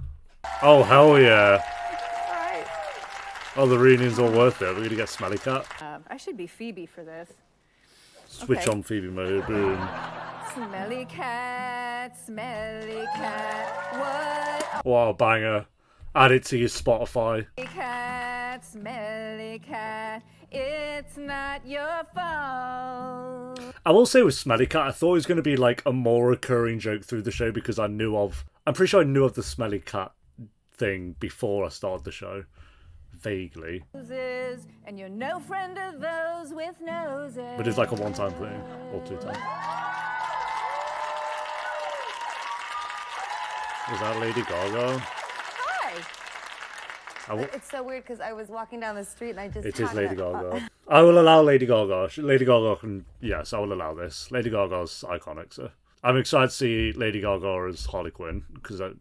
Oh, hell yeah. Oh, the reunion's all worth it. We're going to get Smelly Cat. I should be Phoebe for this. Switch on Phoebe mode. Boom. Smelly cat, what? Wow, banger. Add it to your Spotify. Cat, cat, smelly cat, it's not your fault. I will say with Smelly Cat, I thought it was going to be like a more recurring joke through the show because I'm pretty sure I knew of the Smelly Cat thing before I started the show. Vaguely. And you're no friend of those with noses. But it's like a one-time thing, or two-time. Is that Lady Gaga? Hi. It's so weird because I was walking down the street and I just. It is Lady Gaga. I will allow Lady Gaga. Lady Gaga can. Yes, I will allow this. Lady Gaga's iconic, so I'm excited to see Lady Gaga as Harley Quinn because I.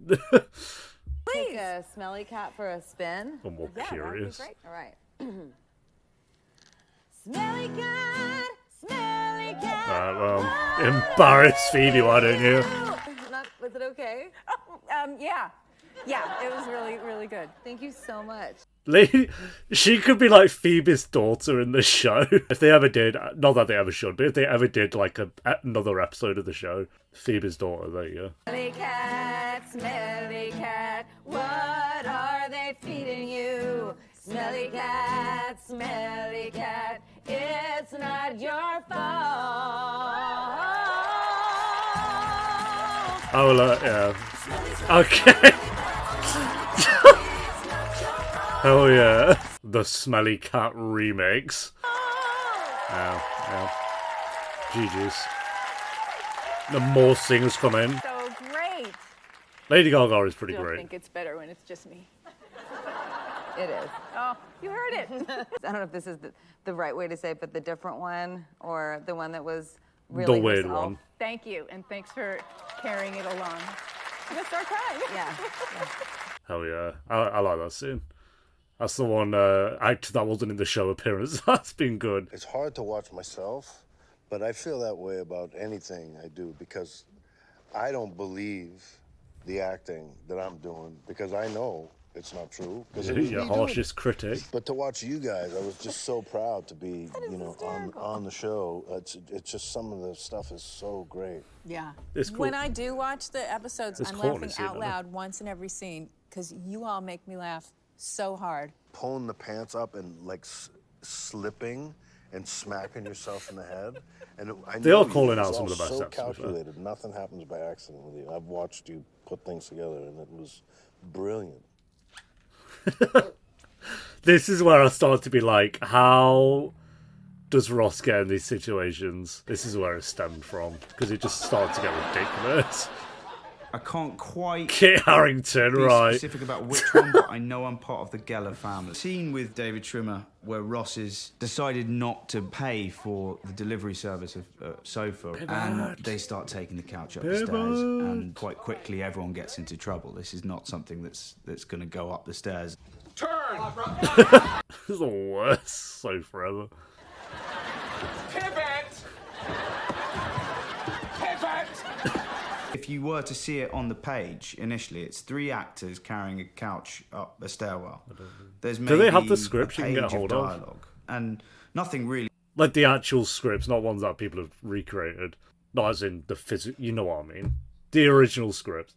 Take a smelly cat for a spin. I'm more curious. That would be great. All right. Smelly cat, smelly cat. Well, embarrass Phoebe, why don't you? Was it okay? Yeah. Yeah, it was really, really good. Thank you so much. She could be like Phoebe's daughter in the show. If they ever did, not that they ever should, but if they ever did like another episode of the show, Phoebe's daughter, there you go. Smelly cat, what are they feeding you? Smelly cat, it's not your fault. Oh, yeah. Okay. Hell yeah. The Smelly Cat remix. Yeah. GG's. The more singers come in. So great. Lady Gaga is pretty I great. I think it's better when it's just me. It is. Oh, you heard it. I don't know if this is the right way to say it, but the different one or the one that was really the weird yourself. one. Thank you, and thanks for carrying it along. I'm gonna start crying. Yeah. Hell yeah. I like that scene. That's the one actor that wasn't in the show appearance. That's been good. It's hard to watch myself, but I feel that way about anything I do because I don't believe the acting that I'm doing because I know it's not true. You're your harshest critic. But to watch you guys, I was just so proud to be, on the show. It's just some of the stuff is so great. Yeah. It's cool. When I do watch the episodes, It's I'm corny laughing scene, out isn't loud once in every scene because you all make me laugh so hard. Pulling the pants up and like slipping and smacking yourself in the head. And I They know are calling you out guys some of all the best so episodes, calculated. Nothing happens by accident with you. I've watched you put things together, and it was brilliant. This is where I start to be like, how does Ross get in these situations? This is where it stemmed from, because it just started to get ridiculous. I can't quite Kit Harington, be right. specific about which one, but I know I'm part of the Geller family. Scene with David Schwimmer where Ross has decided not to pay for the delivery service of sofa, and they start taking the couch up the stairs, and quite quickly everyone gets into trouble. This is not something that's going to go up the stairs. Turn! This is the worst so forever. Pivot! If you were to see it on the page initially, it's 3 actors carrying a couch up a stairwell. There's maybe Do they have the scripts you can get a page hold of of? dialogue, and nothing really. Like the actual scripts, not ones that people have recreated. Not as in the physical, you know what I mean. The original script.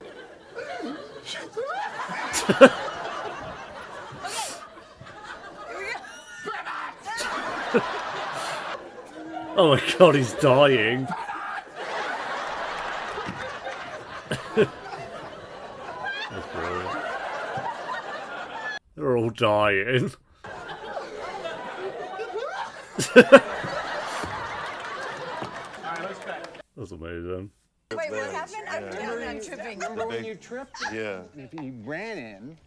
Oh my god, he's dying. That's brilliant. They're all dying. That's amazing. Wait, what happened? I'm tripping. Remember when you tripped? Yeah. If he ran in,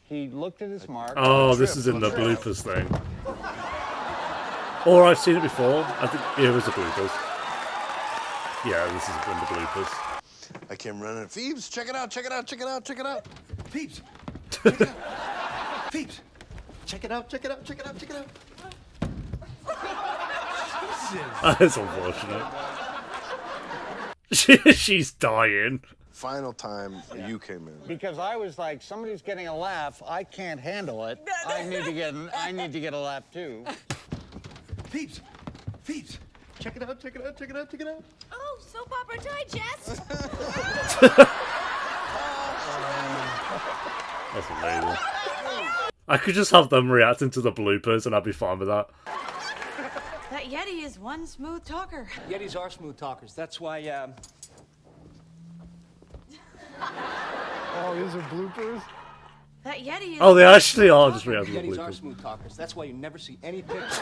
he looked at his mark. Oh, this is in the bloopers thing. Or I've seen it before. I think it was the bloopers. Yeah, this is in the bloopers. I came running. Phoebes, check it out, check it out, check it out, check it out. Phoebes, check it out. Phoebes, check it out, check it out, check it out, check it out. That's unfortunate. She's dying. Final time you came in. Because I was like, somebody's getting a laugh. I can't handle it. I need to get a laugh too. Phoebes, Phoebes, check it out, check it out, check it out, check it out. Oh, soap opera digest. That's amazing. I could just have them reacting to the bloopers and I'd be fine with that. That Yeti is one smooth talker. Yetis are smooth talkers. That's why, Oh, these are bloopers? That Yeti is. Oh, they actually are just reacting to the Yetis are bloopers. smooth talkers. That's why you never see any pictures.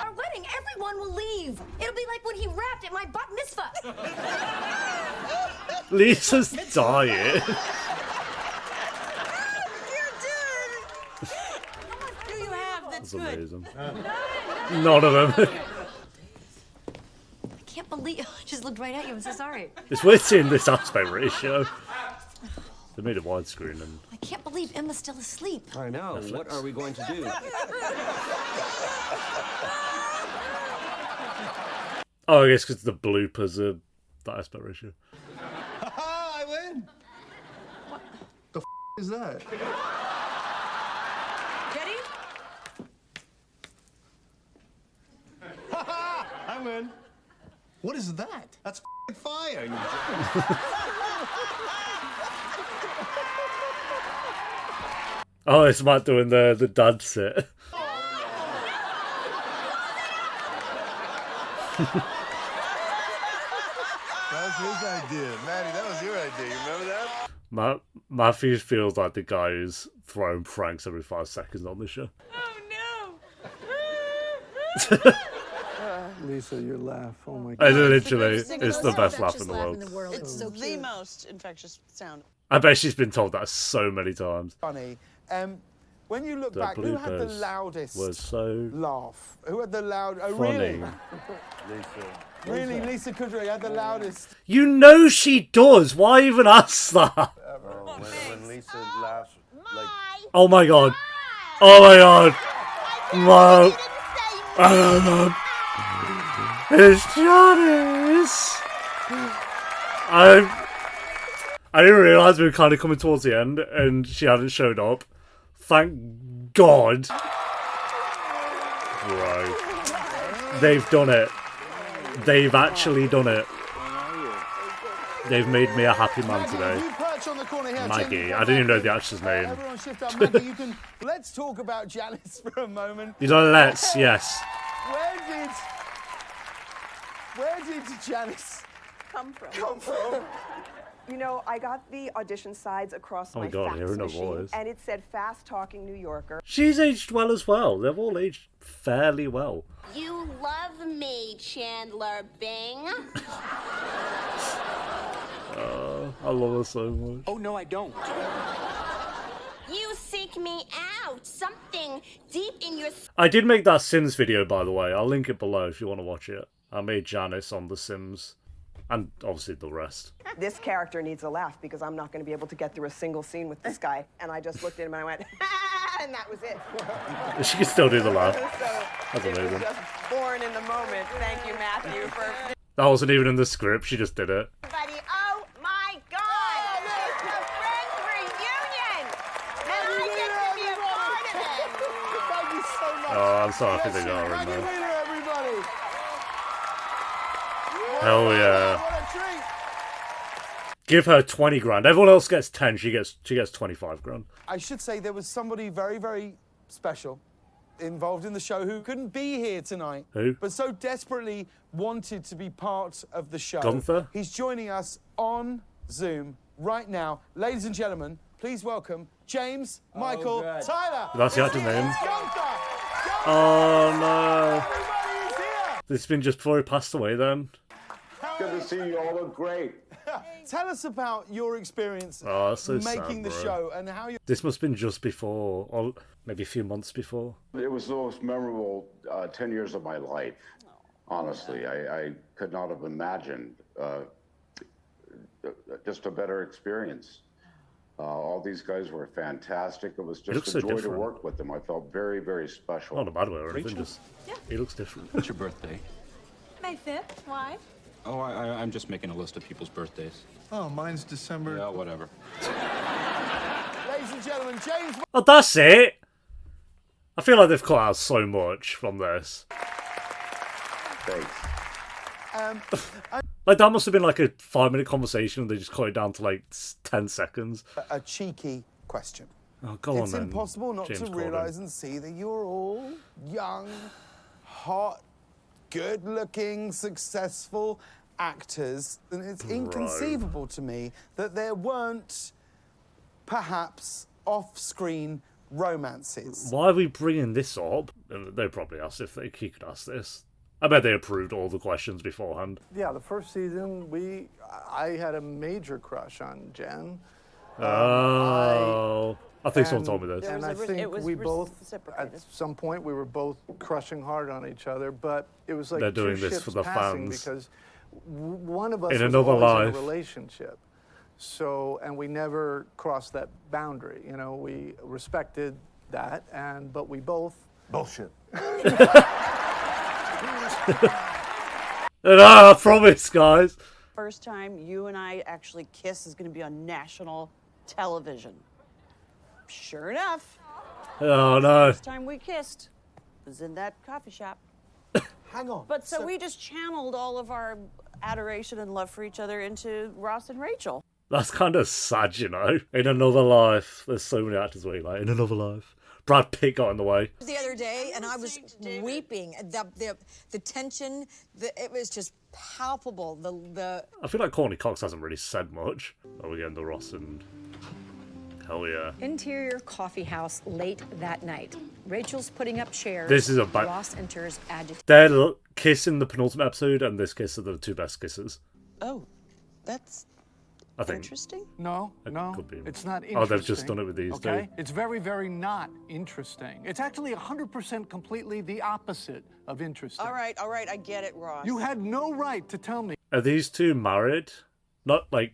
Our wedding, everyone will leave. It'll be like when he rapped at my bat mitzvah. Lisa's dying. Do you have that's That's good? amazing. None of them. I can't believe I just looked right at you. I'm so sorry. It's weird seeing this aspect ratio. They made it widescreen and I can't believe Emma's still asleep. I know. Netflix. What are we going to do? oh, I guess because the bloopers are that aspect ratio. I win. What the is that? Yeti? I win. What is that? That's fire. You Oh, it's Matt doing the dad sit. That was his idea. Maddie, that was your idea. You remember that? Matthew feels like the guy who's throwing pranks every 5 seconds on the show. Lisa, your laugh. Oh my God. Literally, it's the best laugh in the world. It's the most infectious sound. I bet she's been told that so many times. Funny. When you look The back, who had the bloopers loudest were so laugh? Who had the loud? Oh, funny. really? Really, Lisa Kudrow had the loudest. You know she does. Why even ask that? When Lisa laughs, like. Oh my god. Oh my god. No. It's Janice. I didn't realise we were kind of coming towards the end and she hadn't showed up. Thank God. Bro. They've done it. They've actually done it. They've made me a happy man today. Maggie. I didn't even know the actress name. Everyone shift up. Maggie, you can. Let's talk about Janice for a moment. You know, let's, yes. Where did Janice come from? You know, I got the audition sides across Oh my my God, fax hearing her machine, voice. and it said fast-talking New Yorker. She's aged well as well. They've all aged fairly well. You love me, Chandler Bing. I love her so much. Oh, no, I don't. You seek me out. Something deep in your... I did make that Sims video, by the way. I'll link it below if you want to watch it. I made Janice on The Sims. And obviously the rest. This character needs a laugh because I'm not going to be able to get through a single scene with this guy. And I just looked at him and I went, and that was it. She can still do the laugh. So That's it was amazing. just born in the moment. Thank you, Matthew, for... That wasn't even in the script. She just did it. Everybody, oh my God! It's the Friends reunion! And I get to be a part of it! Thank you so much. Oh, I'm so happy they got her in Maggie there. Wheeler, everybody. Hell yeah. What a treat. Give her 20 grand. Everyone else gets 10. She gets 25 grand. I should say there was somebody very, very special involved in the show who couldn't be here tonight. Who? But so desperately wanted to be part of the show. Gunther? He's joining us on Zoom right now. Ladies and gentlemen, please welcome James Michael Tyler. That's the actor's name. Gunther. Oh no. This has been just before he passed away then. Good to see you all look great. Tell us about your experience Oh, that's so making sad, the bro. show and how you... This must have been just before, or maybe a few months before. It was the most memorable 10 years of my life, honestly. I could not have imagined just a better experience. All these guys were fantastic. It was looks just so a joy to different. work with them. I felt very, very special. Not in a bad way or anything, Rachel? just he looks different. What's your birthday? May 5th. Why? Oh, I'm just making a list of people's birthdays. Oh, mine's December. Yeah, whatever. Ladies and gentlemen, James... Oh, that's it. I feel like they've cut out so much from this. Thanks. Like that must have been like a 5-minute conversation and they just cut it down to like 10 seconds. A cheeky question. Oh, go on It's then, impossible not James to Corden. realise and see that you're all young, hot, good-looking, successful actors, and it's inconceivable to me that there weren't perhaps off-screen romances. Why are we bringing this up? They probably asked if he could ask this. I bet they approved all the questions beforehand. Yeah, the first season, I had a major crush on Jen. I think someone told me this. And I think we both, at some point, we were both crushing hard on each other, but it was like They're doing two this ships for the passing fans. because one of us In was another always life. in a relationship. So, and we never crossed that boundary. You know, we respected that, but we both... Bullshit. I promise, guys. First time you and I actually kiss is going to be on national television. Sure enough. Oh, no. First time we kissed was in that coffee shop. Hang on. But so we just channeled all of our adoration and love for each other into Ross and Rachel. That's kind of sad, you know? In another life. There's so many actors where you're like, in another life. Brad Pitt got in the way. The other day, and I was weeping. The tension, it was just palpable. I feel like Courtney Cox hasn't really said much. Oh, we're getting the Ross and... Hell yeah. Interior coffee house late that night. Rachel's putting up chairs. This is a bad... Ross enters agitated. Their kiss in the penultimate episode and this kiss are the two best kisses. Oh, that's I think. interesting. No, no, could be. it's not interesting. Oh, they've just done it with these okay? two. It's very, very not interesting. It's actually 100% completely the opposite of interesting. All right, I get it, Ross. You had no right to tell me. Are these two married? Not like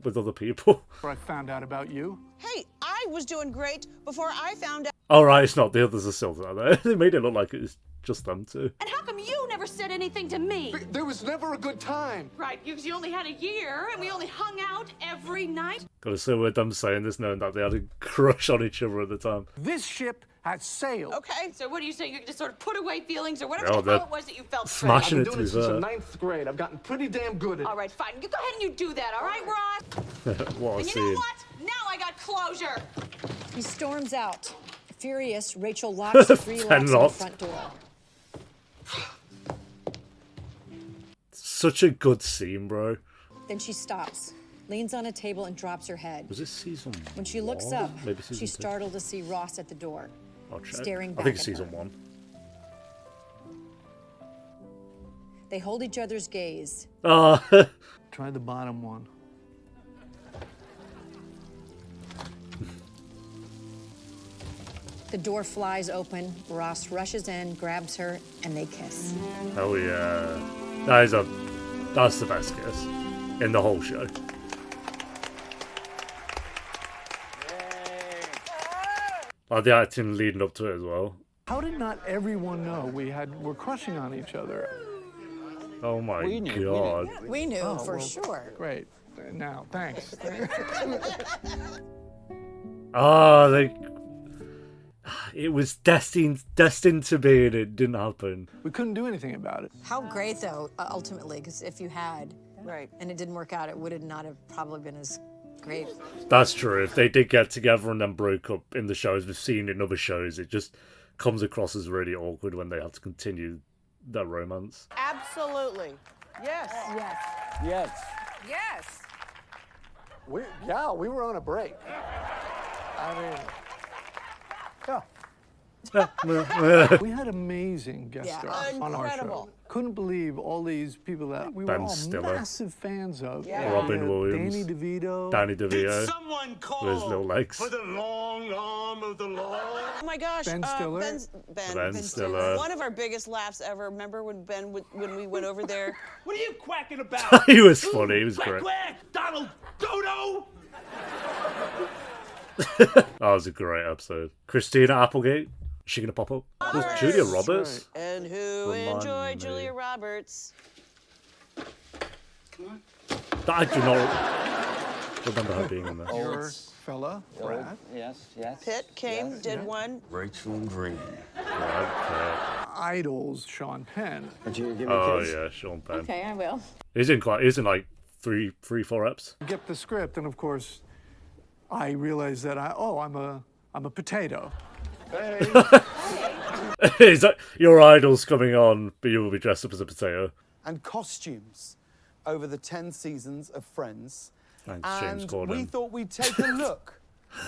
with other people? I found out about you. Hey, I was doing great before I found out. Oh, right, it's not. The others are still there. They made it look like it's just them two. And how come you never said anything to me? There was never a good time. Right, because you only had a year, and we only hung out every night. Gotta say with them saying this, knowing that they had a crush on each other at the time. This ship has sailed. Okay, so what do you say? You just sort of put away feelings or whatever Oh, the hell it was that you felt smashing I've it been to doing this be since fair. the 9th grade. I've gotten pretty damn good at it. All right, fine. You go ahead and you do that, all right, Ross? What a And you scene. know what? Now I got closure. He storms out. Furious, Rachel locks the 3 locks on the Penlocked. front door. Such a good scene, bro. Then she stops, leans on a table and drops her head. Was this season When she looks one? up, Maybe season she's two? startled to see Ross at the door, I'll check. staring I back think it's at season her. 1. They hold each other's gaze. Try the bottom one. The door flies open. Ross rushes in, grabs her, and they kiss. Hell yeah. That's the best kiss in the whole show. Like the acting leading up to it as well. How did not everyone know we're crushing on each other? Oh my god. We knew Oh, for well, sure. Great. Now, thanks. It was destined to be, and it didn't happen. We couldn't do anything about it. How great, though, ultimately, because if you had, right, and it didn't work out, it would not have probably been as great. That's true. If they did get together and then broke up in the shows, we've seen in other shows, it just comes across as really awkward when they have to continue their romance. Absolutely. Yes. Yes. Yes. Yes. We were on a break. I mean, we had amazing guest stars on our show. Incredible. Couldn't believe all these people that we were Ben all Stiller. massive fans of. Robin Williams. Danny DeVito. Danny DeVito. Someone with his little legs. for the long arm of the law. Oh my gosh. Ben Stiller. Ben Stiller. One of our biggest laughs ever. Remember when when we went over there? What are you quacking about? He was funny. He was Quack, great. quack, Donald Dodo. That was a great episode. Christina Applegate. Is she gonna pop up? There's Julia Roberts. And who Remind enjoyed me. Julia Roberts? I do not remember her being in there. Your fella, Brad. Yes. Pitt came, did one. Rachel Green. Idols, Sean Penn. Oh yeah, Sean Penn. Okay, I will. He's in like 3-4 eps. Get the script, and of course, I realized that I'm a potato. Hey. Is that your idol's coming on, but you will be dressed up as a potato? And costumes over the 10 seasons of Friends. Thanks, James Corden. We thought we'd take a look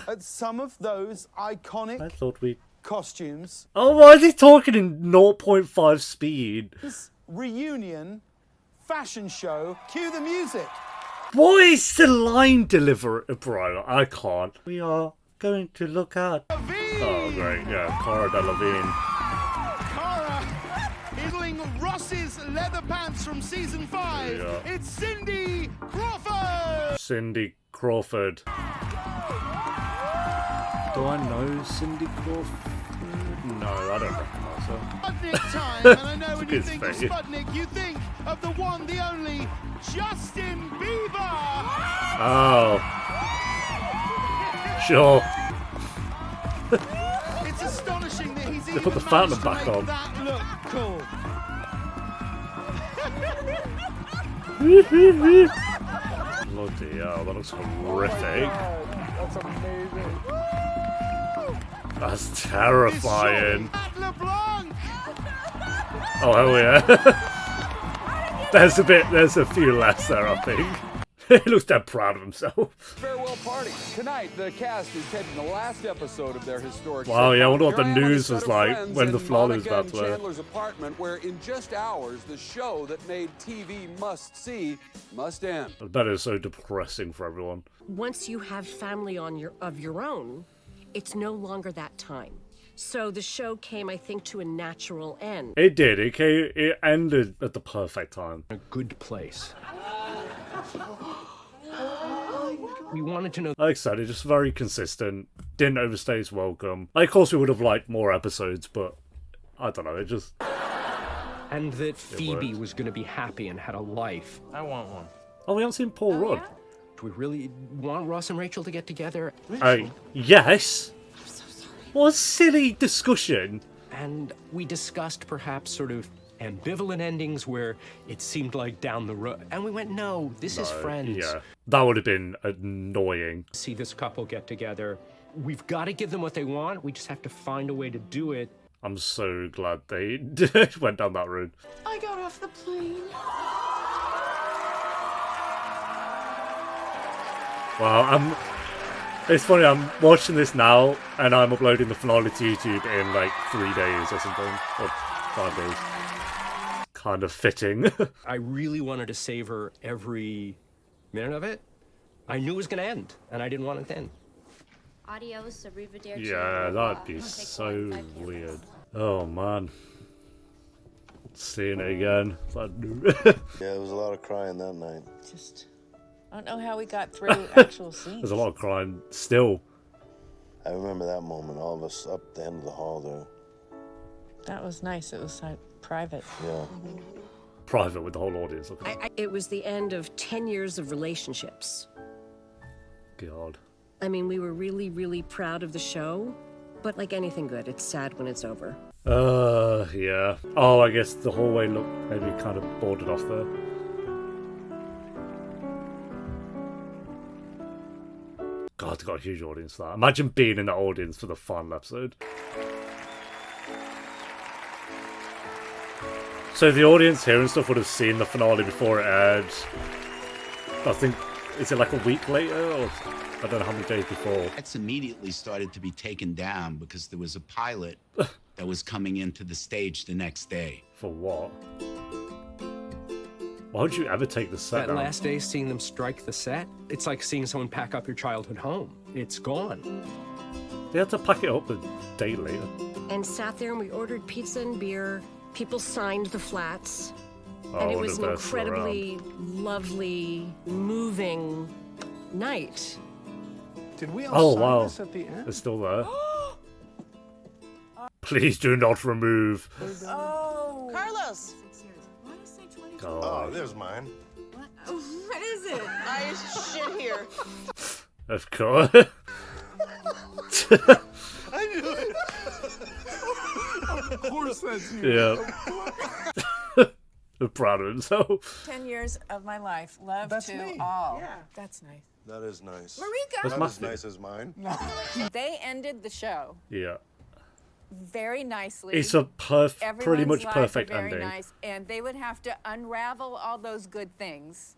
at some of those iconic costumes. Oh, why is he talking in 0.5 speed? Reunion fashion show. Cue the music. What is the line delivery, bro? I can't. We are going to look at... Oh, great. Yeah, Cara Delevingne. Cara idling Ross's leather pants from season 5. Yeah. It's Cindy Crawford. Cindy Crawford. Do I know Cindy Crawford? No, I don't recognise her. Sputnik time, and I know when you His think of face. Sputnik, you think of the one, the only, Justin Bieber. Oh. Sure. It's astonishing that he's They even put the managed fountain to back make on. that look cool. Bloody hell, that looks horrific. That's amazing. That's terrifying. Matt LeBlanc. Oh, hell yeah. There's a few less there, I think. He looks dead proud of himself. Farewell party. Tonight, the cast is taping the last episode of their historic Wow, yeah, I wonder what the Here I am on news set was of like Friends when in the finale was Monica about and to air. Chandler's apartment, where in just hours, the show that made TV must-see must end. I bet it's so depressing for everyone. Once you have family of your own, it's no longer that time. So the show came, I think, to a natural end. It did. It ended at the perfect time. A good place. We wanted to know. Like I said, it's just very consistent. Didn't overstay its welcome. Like, of course, we would have liked more episodes, but I don't know. It just. And that Phoebe was going to be happy and had a life. I want one. Oh, we haven't seen Paul Rudd. Do we really want Ross and Rachel to get together? Yes. What a silly discussion. And we discussed perhaps sort of ambivalent endings where it seemed like down the road. And we went, no, this is Friends. Yeah, that would have been annoying. See this couple get together. We've got to give them what they want. We just have to find a way to do it. I'm so glad they went down that road. I got off the plane. Wow, it's funny, I'm watching this now, and I'm uploading the finale to YouTube in like 3 days or something, or 5 days. Kind of fitting. I really wanted to savor every minute of it. I knew it was going to end, and I didn't want it to end. Adios, arrivederci. Yeah, that'd be so weird. Oh man. Seeing it again. Yeah, there was a lot of crying that night. Just, I don't know how we got through actual scenes. There's a lot of crying still. I remember that moment, all of us up the end of the hall there. That was nice. It was like private. Yeah. Private with the whole audience. It was the end of 10 years of relationships. God. I mean, we were really, really proud of the show, but like anything good, it's sad when it's over. Yeah. Oh, I guess the hallway look maybe kind of boarded off there. God, they got a huge audience for that. Imagine being in that audience for the final episode. So the audience here and stuff would have seen the finale before it aired. I think, is it like a week later, or I don't know how many days before? That's immediately started to be taken down because there was a pilot that was coming into the stage the next day. For what? Why would you ever take the set That down? last day, seeing them strike the set, it's like seeing someone pack up your childhood home. It's gone. They had to pack it up a day later. And sat there and we ordered pizza and beer. People signed the flats. Oh, and it what was a an mess incredibly lovely, moving night. Did we Oh, all sign wow. this at the end? It's still there. Please do not remove. Oh, Carlos. God. Oh, there's mine. What is it? I shit here. Of course. I knew it. Of course that's you. Yeah. I'm proud of himself. 10 years of my life. Love That's to me. all. Yeah. That's nice. That is nice. Marika! That's Not as Matthew. nice as mine. They ended the show Yeah. very nicely. It's a pretty Everyone's much lives perfect are very ending. nice, and they would have to unravel all those good things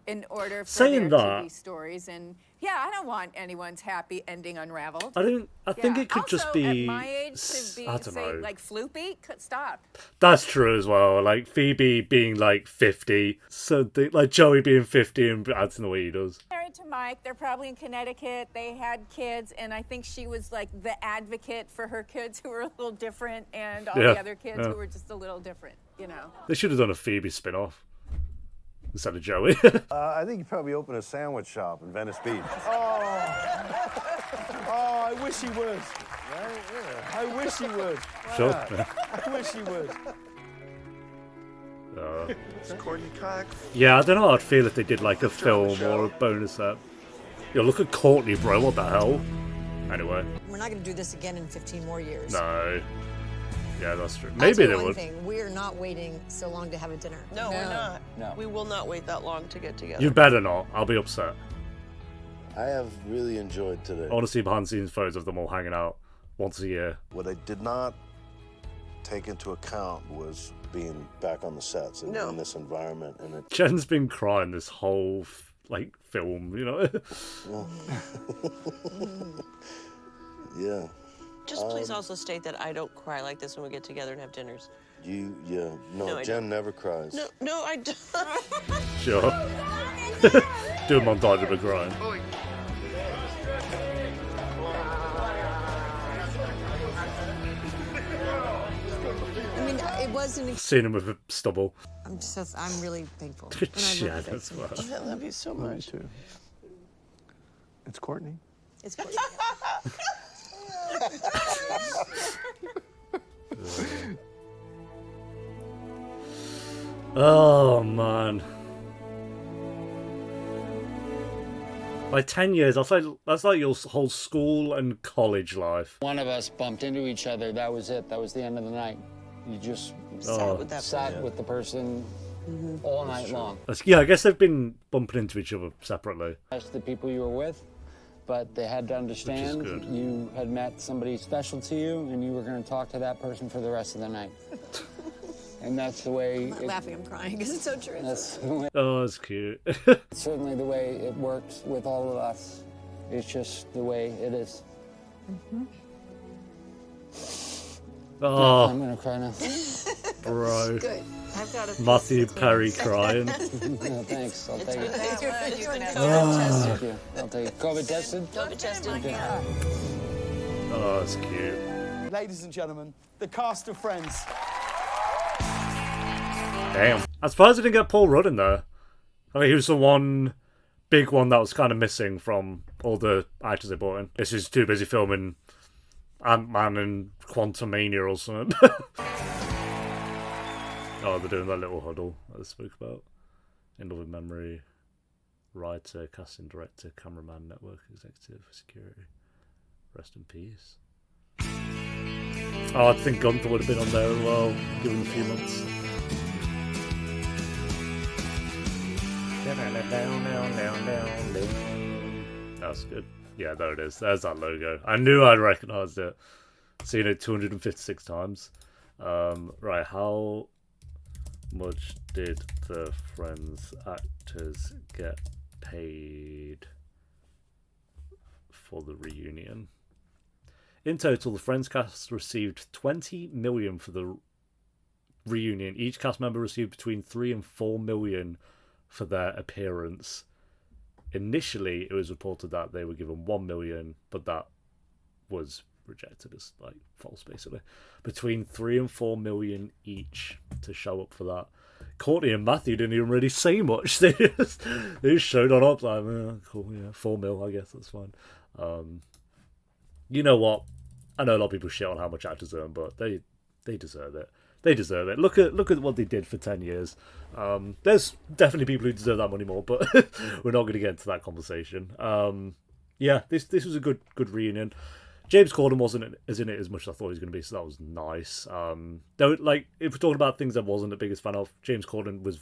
in order for Saying there that- to be stories. And yeah, I don't want anyone's happy ending unraveled. I think it could also, just be. at my age to be I don't say know. like floopy. Could stop. That's true as well. Like Phoebe being like 50, so like Joey being 50 and acting the way he does. Married to Mike, they're probably in Connecticut. They had kids, and I think she was like the advocate for her kids who were a little different, and all Yeah, the other kids yeah. who were just a little different. You know. They should have done a Phoebe spin-off instead of Joey. I think you probably open a sandwich shop in Venice Beach. Oh, I wish he would. I wish he would. Sure. I wish he would. It's Courtney Cox. Yeah, I don't know how I'd feel if they did like a film or a bonus set. Yo, look at Courtney, bro. What the hell? Anyway, We're not going to do this again in 15 more years. no. Yeah, that's true. I'll Maybe tell you they one would. thing. We are not waiting so long to have a dinner. No, we're not. No. We will not wait that long to get together. You better not. I'll be upset. I have really enjoyed today. I want to see behind-the-scenes photos of them all hanging out once a year. What I did not take into account was being back on the sets and in this environment, and it. Jen's been crying this whole like film, you know. Yeah. Just please also state that I don't cry like this when we get together and have dinners. No, No, I Jen don't. never cries. No, I don't. Sure. Do a montage of her crying. I mean, it wasn't. Seeing him with a stubble. I'm really thankful. And I Yeah, love you guys that's so much. fine. I love you so much. too. It's Courtney. It's great. Oh man. Like 10 years, that's like your whole school and college life. One of us bumped into each other. That was it. That was the end of the night. You just Sat with that sat person. with the person all night long. Yeah, I guess they've been bumping into each other separately. That's the people you were with, but they had to understand good. you had met somebody special to you, and you were going to talk to that person for the rest of the night. And that's the way. I'm not laughing, I'm crying because it's so true. That's the way, Oh, that's cute. certainly the way it works with all of us. It's just the way it is. Oh, I'm gonna cry now. bro. Good. I've got a Matthew Perry crying. No, thanks. I'll take it. Oh, Thank you. I'll take it. COVID tested? COVID tested. oh, that's cute. Ladies and gentlemen, the cast of Friends. Damn. I'm surprised I didn't get Paul Rudd in there. I think he was the one big one that was kind of missing from all the actors they brought in. This is too busy filming Ant-Man and Quantumania or something. Oh, they're doing that little huddle that I spoke about. In Love and Memory, writer, casting director, cameraman, network executive, security. Rest in peace. Oh, I think Gunther would have been on there as well, given a few months. That's good. Yeah, there it is. There's that logo. I knew I'd recognised it. Seen it 256 times. Right, how much did the Friends actors get paid for the reunion? In total, the Friends cast received $20 million for the reunion. Each cast member received between $3 and $4 million for their appearance. Initially, it was reported that they were given $1 million, but that was rejected as like false, basically. Between $3 and $4 million each to show up for that. Courtney and Matthew didn't even really say much. They just showed on up like, cool, yeah, $4 million, I guess that's fine. You know what? I know a lot of people shit on how much actors earn, but they deserve it. They deserve it. Look at what they did for 10 years. There's definitely people who deserve that money more, but we're not going to get into that conversation. Yeah, this was a good reunion. James Corden wasn't in it as much as I thought he was going to be, so that was nice. Though, like, if we're talking about things I wasn't the biggest fan of, James Corden was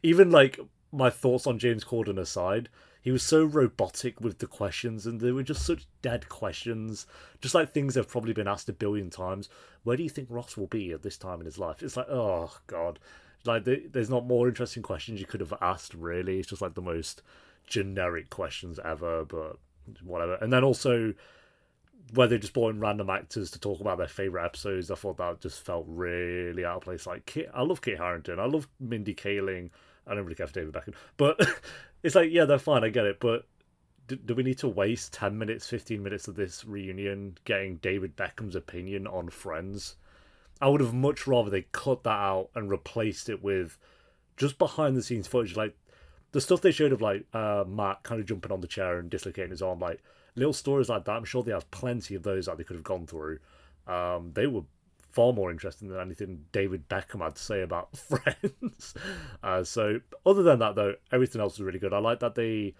even like my thoughts on James Corden aside, he was so robotic with the questions, and they were just such dead questions, just like things that have probably been asked a billion times. Where do you think Ross will be at this time in his life? It's like, oh god, like there's not more interesting questions you could have asked. Really, it's just like the most generic questions ever. But whatever. And then also, where they just brought in random actors to talk about their favorite episodes, I thought that just felt really out of place. Like, I love Kit Harington, I love Mindy Kaling. I don't really care for David Beckham, but it's like, yeah, they're fine, I get it, but do we need to waste 10 minutes, 15 minutes of this reunion getting David Beckham's opinion on Friends? I would have much rather they cut that out and replaced it with just behind the scenes footage, like the stuff they showed of like Matt kind of jumping on the chair and dislocating his arm, like little stories like that. I'm sure they have plenty of those that they could have gone through. They were far more interesting than anything David Beckham had to say about Friends. So other than that, though, everything else was really good. I like that they,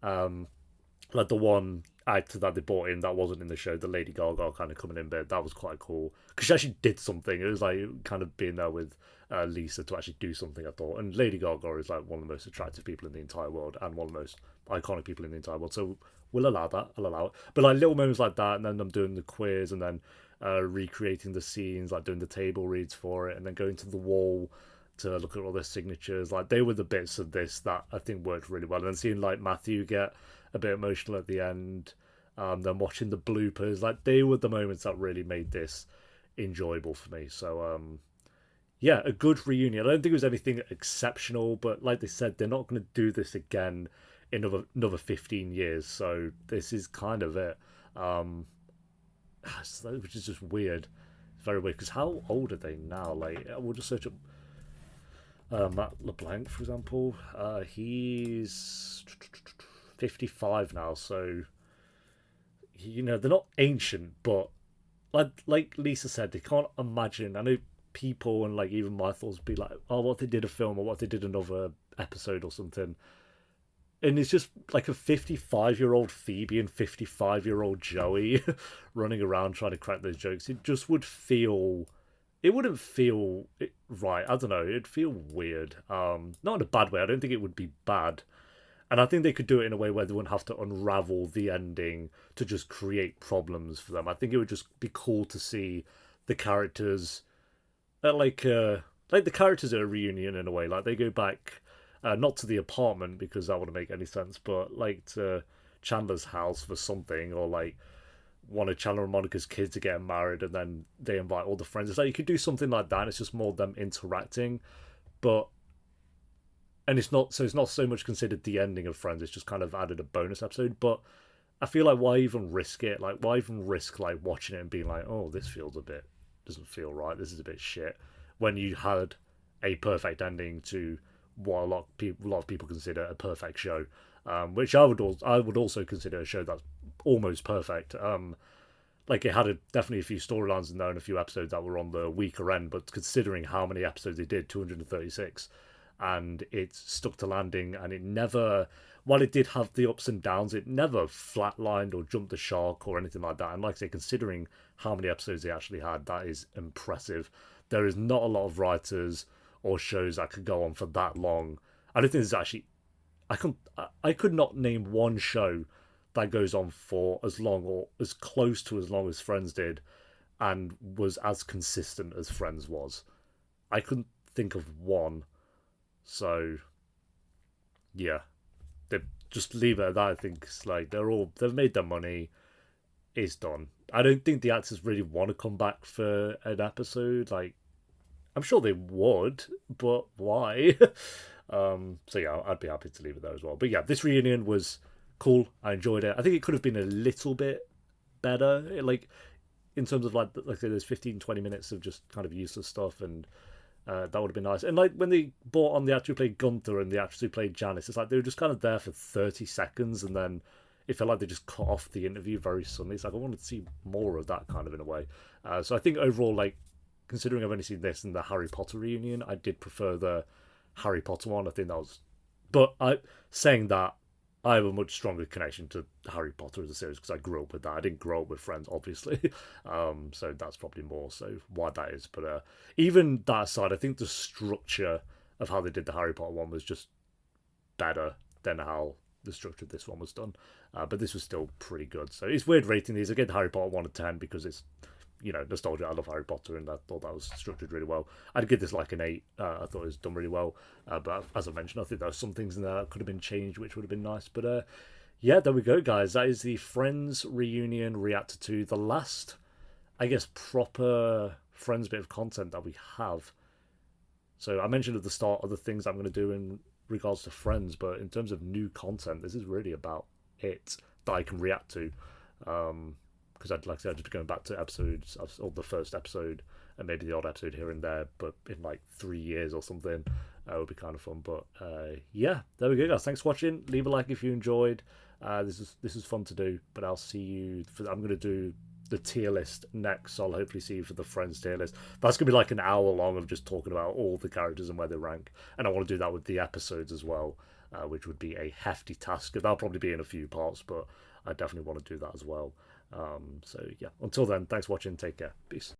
like the one actor that they brought in that wasn't in the show, the Lady Gaga kind of coming in bit. That was quite cool because she actually did something. It was like kind of being there with Lisa to actually do something, I thought. And Lady Gaga is like one of the most attractive people in the entire world and one of the most iconic people in the entire world. So we'll allow that. I'll allow it. But like little moments like that, and then them doing the quiz, and then recreating the scenes, like doing the table reads for it, and then going to the wall to look at all their signatures. Like they were the bits of this that I think worked really well. And then seeing like Matthew get a bit emotional at the end, then watching the bloopers, like they were the moments that really made this enjoyable for me. So yeah, a good reunion. I don't think it was anything exceptional, but like they said, they're not going to do this again in another 15 years. So this is kind of it. Which is just weird. It's very weird because how old are they now? Like, we'll just search up Matt LeBlanc, for example. He's 55 now, so you know they're not ancient, but like Lisa said, they can't imagine. I know people and like even my thoughts would be like, oh, what if they did a film or what if they did another episode or something. And it's just like a 55-year-old Phoebe and 55-year-old Joey running around trying to crack those jokes. It just would feel... It wouldn't feel right. I don't know. It'd feel weird. Not in a bad way. I don't think it would be bad. And I think they could do it in a way where they wouldn't have to unravel the ending to just create problems for them. I think it would just be cool to see the characters... like the characters at a reunion in a way. Like they go back... not to the apartment because that wouldn't make any sense, but like to Chandler's house for something, or like one of Chandler and Monica's kids are getting married and then they invite all the friends. It's like you could do something like that. And it's just more them interacting, and it's not so much considered the ending of Friends. It's just kind of added a bonus episode. But I feel like why even risk it? Like why even risk like watching it and being like, oh, this doesn't feel right. This is a bit shit. When you had a perfect ending to what a lot of people consider a perfect show, which I would also consider a show that's almost perfect. Like it had definitely a few storylines in there and a few episodes that were on the weaker end, but considering how many episodes they did, 236, and it stuck to landing, and it never, while it did have the ups and downs, it never flatlined or jumped the shark or anything like that. And like I say, considering how many episodes they actually had, that is impressive. There is not a lot of writers or shows that could go on for that long. I don't think there's actually... I could not name one show that goes on for as long or as close to as long as Friends did and was as consistent as Friends was. I couldn't think of one. So, yeah. They just leave it at that. I think it's like they've made their money. It's done. I don't think the actors really want to come back for an episode. Like, I'm sure they would, but why? So yeah, I'd be happy to leave it there as well. But yeah, this reunion was cool. I enjoyed it. I think it could have been a little bit better, like in terms of like there's 15-20 minutes of just kind of useless stuff, and that would have been nice. And like when they brought on the actor who played Gunther and the actress who played Janice, it's like they were just kind of there for 30 seconds, and then it felt like they just cut off the interview very suddenly. It's like I wanted to see more of that kind of in a way. So I think overall, like, considering I've only seen this and the Harry Potter reunion, I did prefer the Harry Potter one. I think that was... But saying that, I have a much stronger connection to Harry Potter as a series because I grew up with that. I didn't grow up with Friends, obviously. So that's probably more so why that is. But even that aside, I think the structure of how they did the Harry Potter one was just better than how the structure of this one was done. But this was still pretty good. So it's weird rating these. I gave Harry Potter 1 to 10 because it's, you know, nostalgia. I love Harry Potter, and I thought that was structured really well. I'd give this like an 8. I thought it was done really well. But as I mentioned, I think there were some things in there that could have been changed, which would have been nice. But yeah, there we go, guys. That is the Friends reunion reacted to, the last, I guess, proper Friends bit of content that we have. So I mentioned at the start of the things I'm going to do in regards to Friends, but in terms of new content, this is really about it that I can react to. Because I'd like I said, just going back to episodes, or the first episode, and maybe the odd episode here and there, but in like 3 years or something, would be kind of fun. But yeah, there we go, guys. Thanks for watching. Leave a like if you enjoyed. This is fun to do, but I'll see you. I'm going to do the tier list next, so I'll hopefully see you for the Friends tier list. That's going to be like an hour long of just talking about all the characters and where they rank, and I want to do that with the episodes as well, which would be a hefty task. That'll probably be in a few parts, but I definitely want to do that as well. So yeah, until then, thanks for watching, take care, peace.